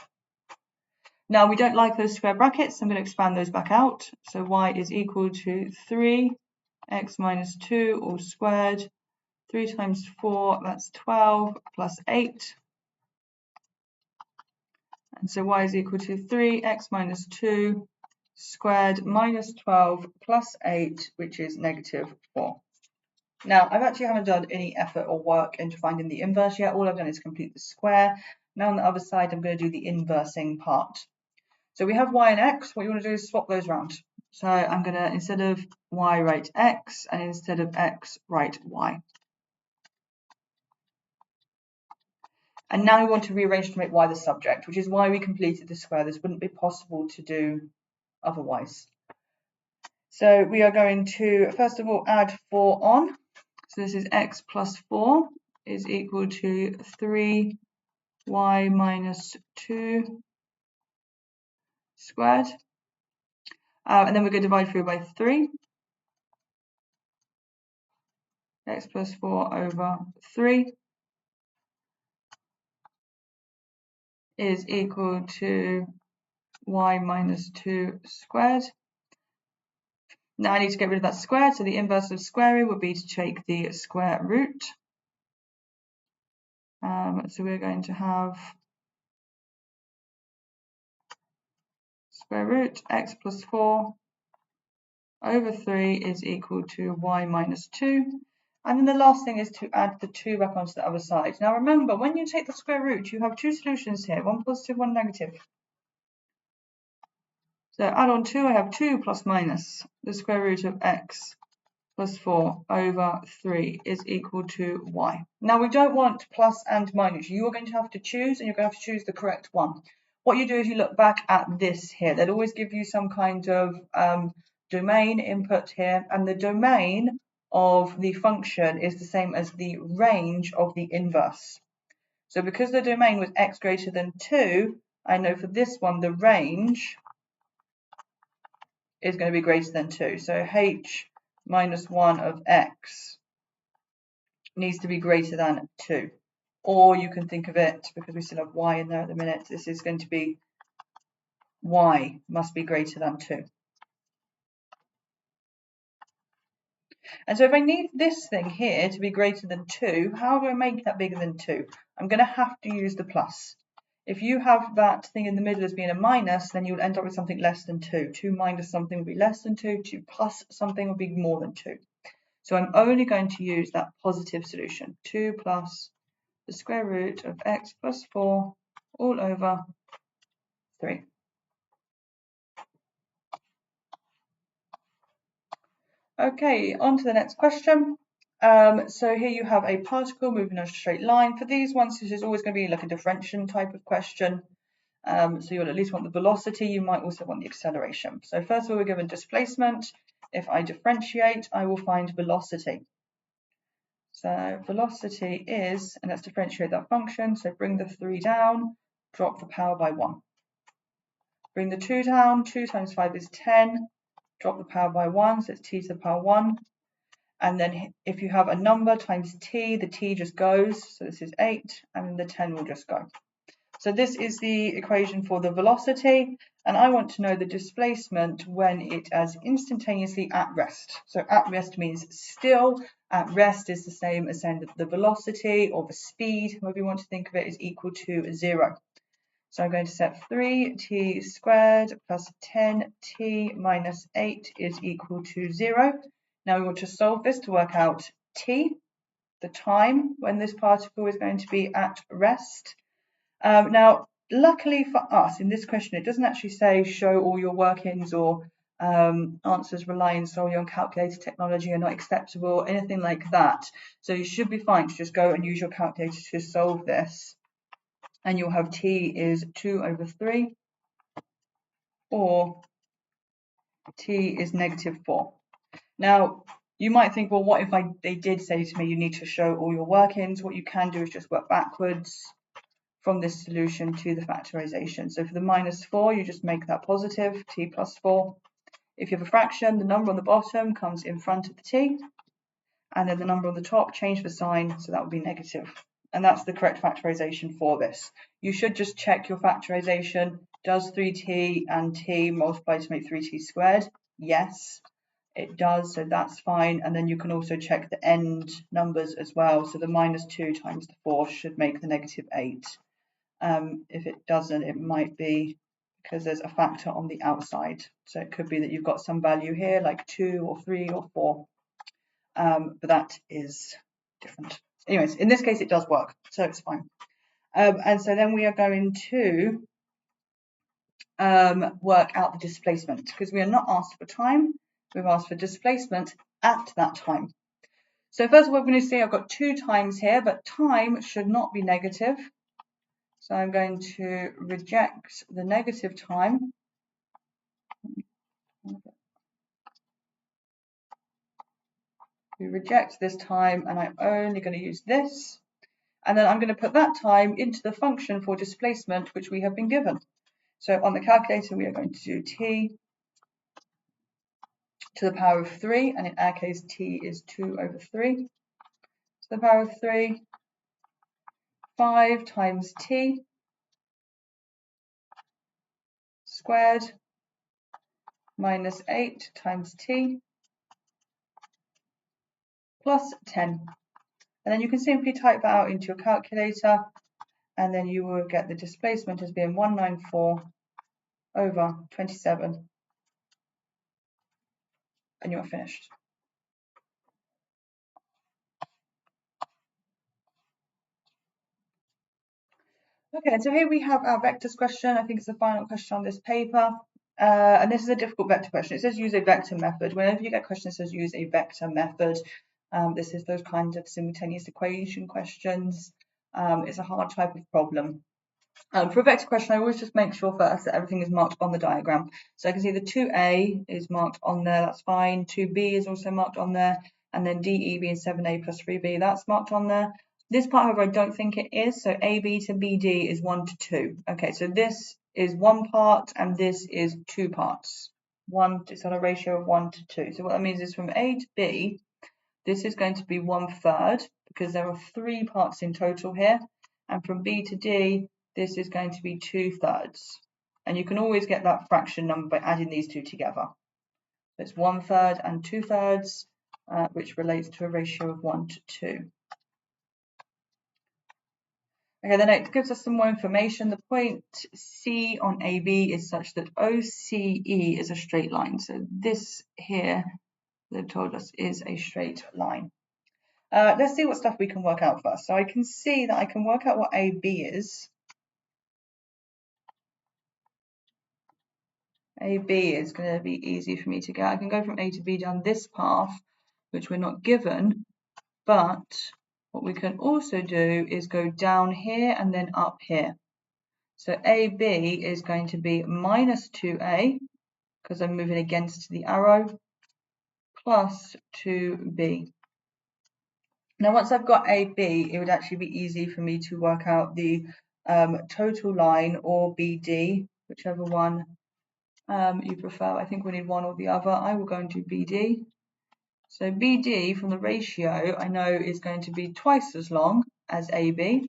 Now we don't like those square brackets, so I'm going to expand those back out. So y is equal to 3 x minus 2 all squared. 3 times 4, that's 12, plus 8. And so y is equal to 3x minus 2 squared minus 12 plus 8, which is negative 4. Now, I actually haven't done any effort or work into finding the inverse yet. All I've done is complete the square. Now on the other side, I'm going to do the inversing part. So we have y and x. What you want to do is swap those around. So I'm going to, instead of y, write x, and instead of x, write y. And now we want to rearrange to make y the subject, which is why we completed the square. This wouldn't be possible to do otherwise. So we are going to, first of all, add 4 on. So this is x plus 4 is equal to 3y minus 2 squared. And then we're going to divide through by 3. X plus 4 over 3 is equal to y minus 2 squared. Now I need to get rid of that squared, so the inverse of squaring would be to take the square root. So we're going to have square root x plus 4 over 3 is equal to y minus 2. And then the last thing is to add the 2 back onto the other side. Now remember, when you take the square root, you have 2 solutions here, one positive, one negative. So add on 2, I have 2 plus minus the square root of x plus 4 over 3 is equal to y. Now we don't want plus and minus. You are going to have to choose, and you're going to have to choose the correct one. What you do is you look back at this here. They'll always give you some kind of domain input here, and the domain of the function is the same as the range of the inverse. So because the domain was x greater than 2, I know for this one the range is going to be greater than 2. So h minus 1 of x needs to be greater than 2. Or you can think of it, because we still have y in there at the minute, this is going to be y must be greater than 2. And so if I need this thing here to be greater than 2, how do I make that bigger than 2? I'm going to have to use the plus. If you have that thing in the middle as being a minus, then you'll end up with something less than 2. 2 minus something would be less than 2. 2 plus something would be more than 2. So I'm only going to use that positive solution. 2 plus the square root of x plus 4 all over 3. Okay, on to the next question. So here you have a particle moving on a straight line. For these ones, this is always going to be like a differential type of question. So you'll at least want the velocity. You might also want the acceleration. So first of all, we're given displacement. If I differentiate, I will find velocity. So velocity is, and let's differentiate that function. So bring the 3 down, drop the power by 1. Bring the 2 down, 2 times 5 is 10, drop the power by 1, so it's t to the power 1. And then if you have a number times t, the t just goes, so this is 8, and the 10 will just go. So this is the equation for the velocity, and I want to know the displacement when it is instantaneously at rest. So at rest means still. At rest is the same as saying that the velocity or the speed, however you want to think of it, is equal to 0. So I'm going to set 3t squared plus 10t minus 8 is equal to 0. Now we want to solve this to work out t, the time when this particle is going to be at rest. Now, luckily for us, in this question, it doesn't actually say show all your workings or answers relying solely on calculator technology are not acceptable, anything like that. So you should be fine to just go and use your calculator to solve this. And you'll have t is 2 over 3, or t is negative 4. Now, you might think, well, what if they did say to me, you need to show all your workings? What you can do is just work backwards from this solution to the factorization. So for the -4, you just make that positive, t plus 4. If you have a fraction, the number on the bottom comes in front of the t, and then the number on the top, change the sign, so that would be negative. And that's the correct factorization for this. You should just check your factorization. Does 3t and t multiply to make 3t squared? Yes, it does, so that's fine. And then you can also check the end numbers as well. So the -2 times the 4 should make the -8. If it doesn't, it might be because there's a factor on the outside. So it could be that you've got some value here, like 2 or 3 or 4. But that is different. Anyways, in this case, it does work, so it's fine. And so then we are going to work out the displacement, because we are not asked for time, we've asked for displacement at that time. So first of all, we're going to see I've got 2 times here, but time should not be negative. So I'm going to reject the negative time. We reject this time, and I'm only going to use this. And then I'm going to put that time into the function for displacement, which we have been given. So on the calculator, we are going to do t to the power of 3, and in our case, t is 2 over 3 to the power of 3, 5 times t squared minus 8 times t plus 10. And then you can simply type that out into your calculator, and then you will get the displacement as being 194 over 27, and you're finished. Okay, so here we have our vectors question. I think it's the final question on this paper. And this is a difficult vector question. It says use a vector method. Whenever you get a question that says use a vector method, this is those kinds of simultaneous equation questions. It's a hard type of problem. For a vector question, I always just make sure first that everything is marked on the diagram. So I can see the 2a is marked on there, that's fine. 2b is also marked on there. And then DE being 7a plus 3b, that's marked on there. This part, however, I don't think it is. So AB to BD is 1 to 2. Okay, so this is 1 part and this is 2 parts. It's on a ratio of 1 to 2. So what that means is from A to B, this is going to be 1/3 because there are 3 parts in total here. And from B to D, this is going to be 2/3. And you can always get that fraction number by adding these two together. So it's 1/3 and 2/3, which relates to a ratio of 1 to 2. Okay, then it gives us some more information. The point C on AB is such that OCE is a straight line. So this here, they've told us, is a straight line. Let's see what stuff we can work out first. So I can see that I can work out what AB is. AB is going to be easy for me to get. I can go from A to B down this path, which we're not given, but what we can also do is go down here and then up here. So AB is going to be minus 2A, because I'm moving against the arrow, plus 2B. Now, once I've got AB, it would actually be easy for me to work out the total line, or BD, whichever one you prefer. I think we need one or the other. I will go and do BD. So BD from the ratio I know is going to be twice as long as AB.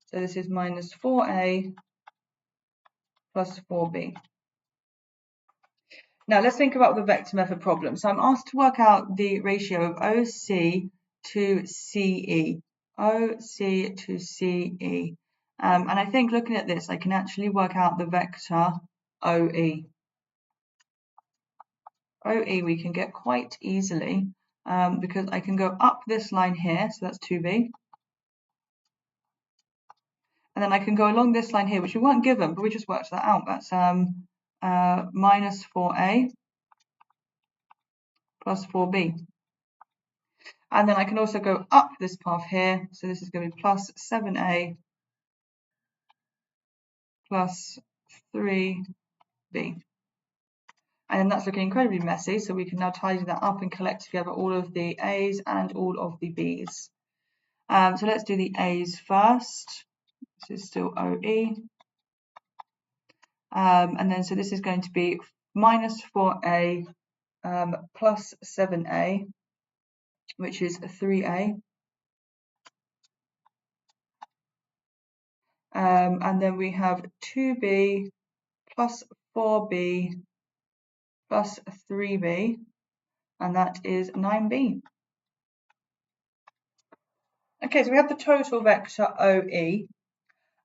So this is minus 4A plus 4B. Now let's think about the vector method problem. So I'm asked to work out the ratio of OC to CE. OC to CE. And I think looking at this, I can actually work out the vector OE. OE we can get quite easily because I can go up this line here, so that's 2B. And then I can go along this line here, which we weren't given, but we just worked that out. That's minus 4A plus 4B. And then I can also go up this path here. So this is going to be plus 7A plus 3B. And that's looking incredibly messy, so we can now tidy that up and collect together all of the A's and all of the B's. So let's do the A's first. This is still OE. And then so this is going to be minus 4A plus 7A, which is 3A. And then we have 2B plus 4B plus 3B, and that is 9B. Okay, so we have the total vector OE.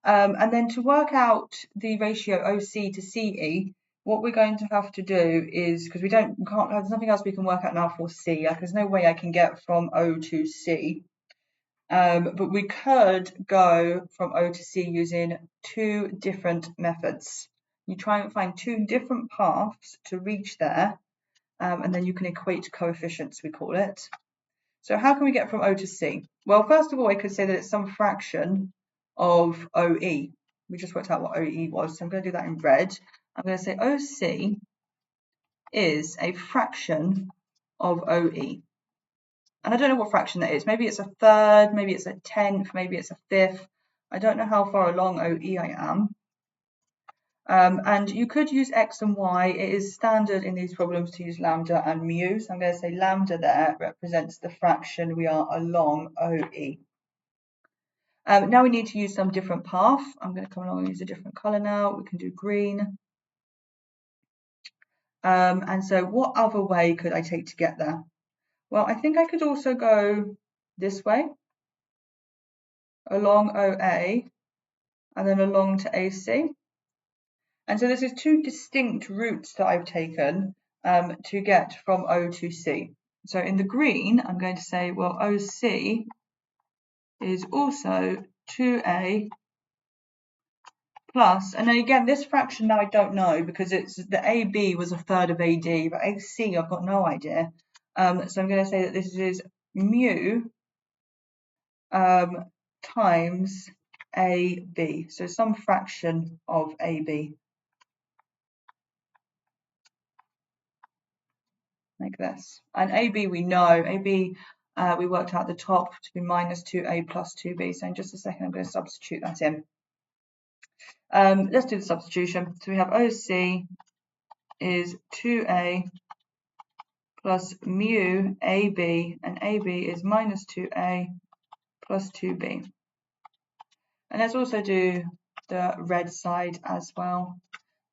And then to work out the ratio OC to CE, what we're going to have to do is, because there's nothing else we can work out now for C. There's no way I can get from O to C. But we could go from O to C using two different methods. You try and find two different paths to reach there, and then you can equate coefficients, we call it. So how can we get from O to C? Well, first of all, I could say that it's some fraction of OE. We just worked out what OE was, so I'm going to do that in red. I'm going to say OC is a fraction of OE. And I don't know what fraction that is. Maybe it's a third, maybe it's a tenth, maybe it's a fifth. I don't know how far along OE I am. And you could use X and Y. It is standard in these problems to use lambda and mu. So I'm going to say lambda there represents the fraction we are along OE. Now we need to use some different path. I'm going to come along and use a different colour now. We can do green. And so what other way could I take to get there? Well, I think I could also go this way, along OA, and then along to AC. And so this is two distinct routes that I've taken to get from O to C. So in the green, I'm going to say, well, OC is also 2A plus, and then again, this fraction now I don't know because it's the AB was a third of AD, but AC I've got no idea. So I'm going to say that this is mu times AB, so some fraction of AB. Like this. And AB we know, AB we worked out the top to be minus 2A plus 2B. So in just a second, I'm going to substitute that in. Let's do the substitution. So we have OC is 2A plus mu AB, and AB is minus 2A plus 2B. And let's also do the red side as well.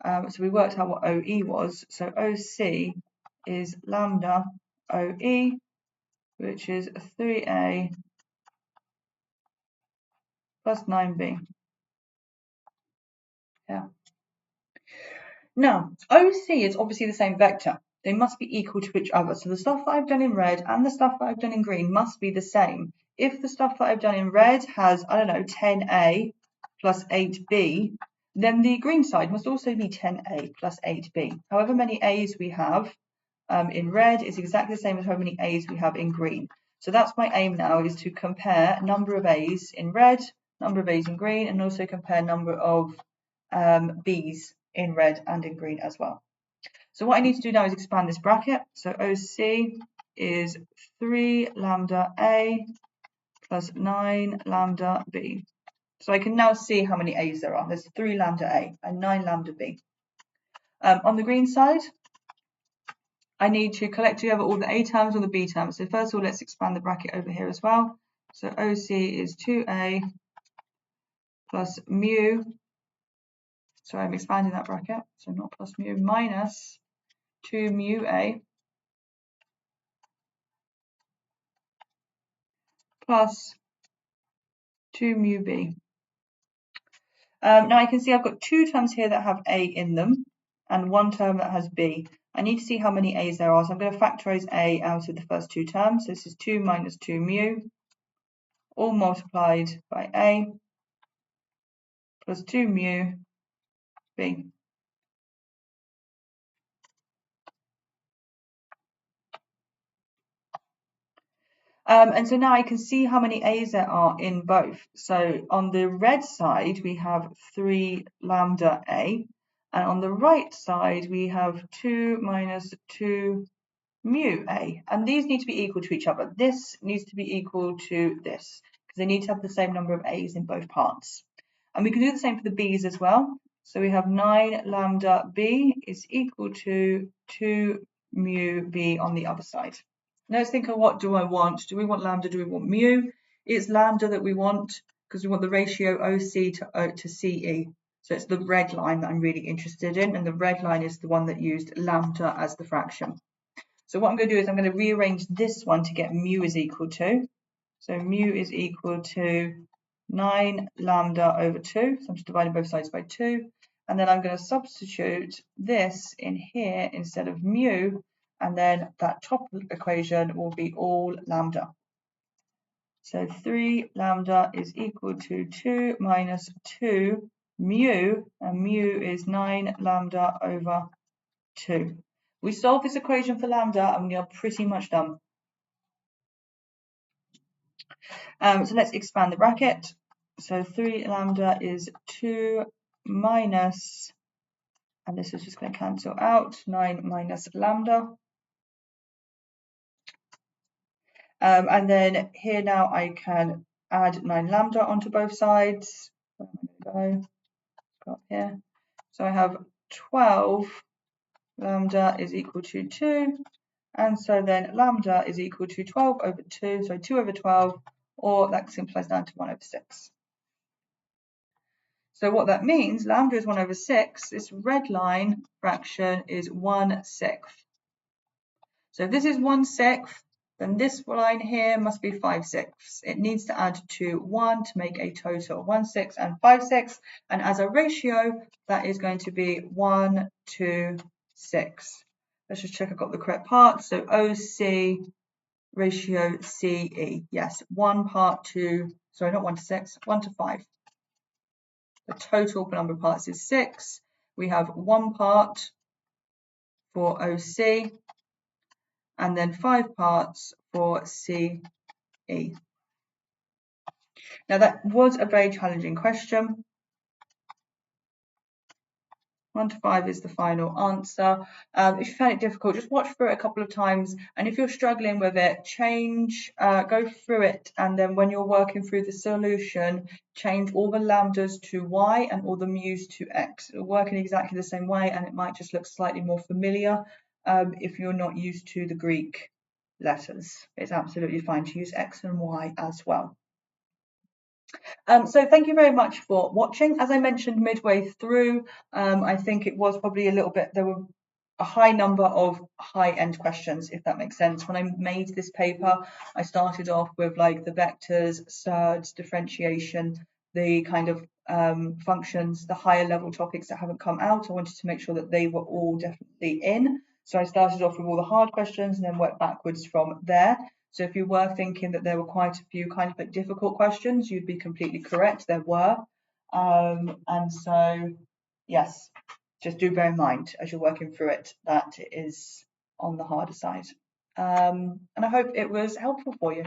So we worked out what OE was. So OC is lambda OE, which is 3A plus 9B. Yeah. Now, OC is obviously the same vector. They must be equal to each other. So the stuff that I've done in red and the stuff that I've done in green must be the same. If the stuff that I've done in red has, I don't know, 10A plus 8B, then the green side must also be 10A plus 8B. However many A's we have in red is exactly the same as how many A's we have in green. So that's my aim now, is to compare number of A's in red, number of A's in green, and also compare number of B's in red and in green as well. So what I need to do now is expand this bracket. So OC is 3 lambda A plus 9 lambda B. So I can now see how many A's there are. There's 3 lambda A and 9 lambda B. On the green side, I need to collect together all the A terms and the B terms. So first of all, let's expand the bracket over here as well. So OC is 2A plus mu. Sorry, I'm expanding that bracket. So not plus mu, minus 2 mu A plus 2 mu B. Now I can see I've got two terms here that have A in them and one term that has B. I need to see how many A's there are, so I'm going to factorize A out of the first two terms. So this is 2 minus 2 mu, all multiplied by A, plus 2 mu B. And so now I can see how many A's there are in both. So on the red side, we have 3 lambda A, And on the right side, we have 2 minus 2 mu a. And these need to be equal to each other. This needs to be equal to this, because they need to have the same number of a's in both parts. And we can do the same for the b's as well. So we have 9 lambda b is equal to 2 mu b on the other side. Now let's think of what do I want? Do we want lambda? Do we want mu? It's lambda that we want because we want the ratio OC to CE. So it's the red line that I'm really interested in, and the red line is the one that used lambda as the fraction. So what I'm going to do is I'm going to rearrange this one to get mu is equal to. So mu is equal to 9 lambda over 2. So I'm just dividing both sides by 2. And then I'm going to substitute this in here instead of mu. And then that top equation will be all lambda. So 3 lambda is equal to 2 minus 2 mu. And mu is 9 lambda over 2. We solve this equation for lambda and we are pretty much done. So let's expand the bracket. So 3 lambda is 2 minus, and this is just going to cancel out, 9 minus lambda. And then here now I can add 9 lambda onto both sides. Where am I going to go? Got here. So I have 12 lambda is equal to 2. And so then lambda is equal to 12 over 2, so 2 over 12, or that simplifies down to 1 over 6. So what that means, lambda is 1 over 6, this red line fraction is 1/6. So if this is 1/6, then this line here must be 5/6. It needs to add to 1 to make a total 1/6 and 5/6. And as a ratio, that is going to be 1 to 6. Let's just check I've got the correct part. So OC ratio CE. Yes, 1 part to, sorry, not 1 to 6, 1 to 5. The total number of parts is 6. We have 1 part for OC and then 5 parts for CE. Now that was a very challenging question. 1 to 5 is the final answer. If you find it difficult, just watch through it a couple of times. And if you're struggling with it, go through it. And then when you're working through the solution, change all the lambdas to y and all the mu's to x. It'll work in exactly the same way, and it might just look slightly more familiar if you're not used to the Greek letters. It's absolutely fine to use x and y as well. So thank you very much for watching. As I mentioned midway through, I think it was probably a little bit, there were a high number of high-end questions, if that makes sense. When I made this paper, I started off with like the vectors, surds, differentiation, the kind of functions, the higher level topics that haven't come out. I wanted to make sure that they were all definitely in. So I started off with all the hard questions and then worked backwards from there. So if you were thinking that there were quite a few kind of like difficult questions, you'd be completely correct. There were. And so, yes, just do bear in mind as you're working through it that it is on the harder side. And I hope it was helpful for you.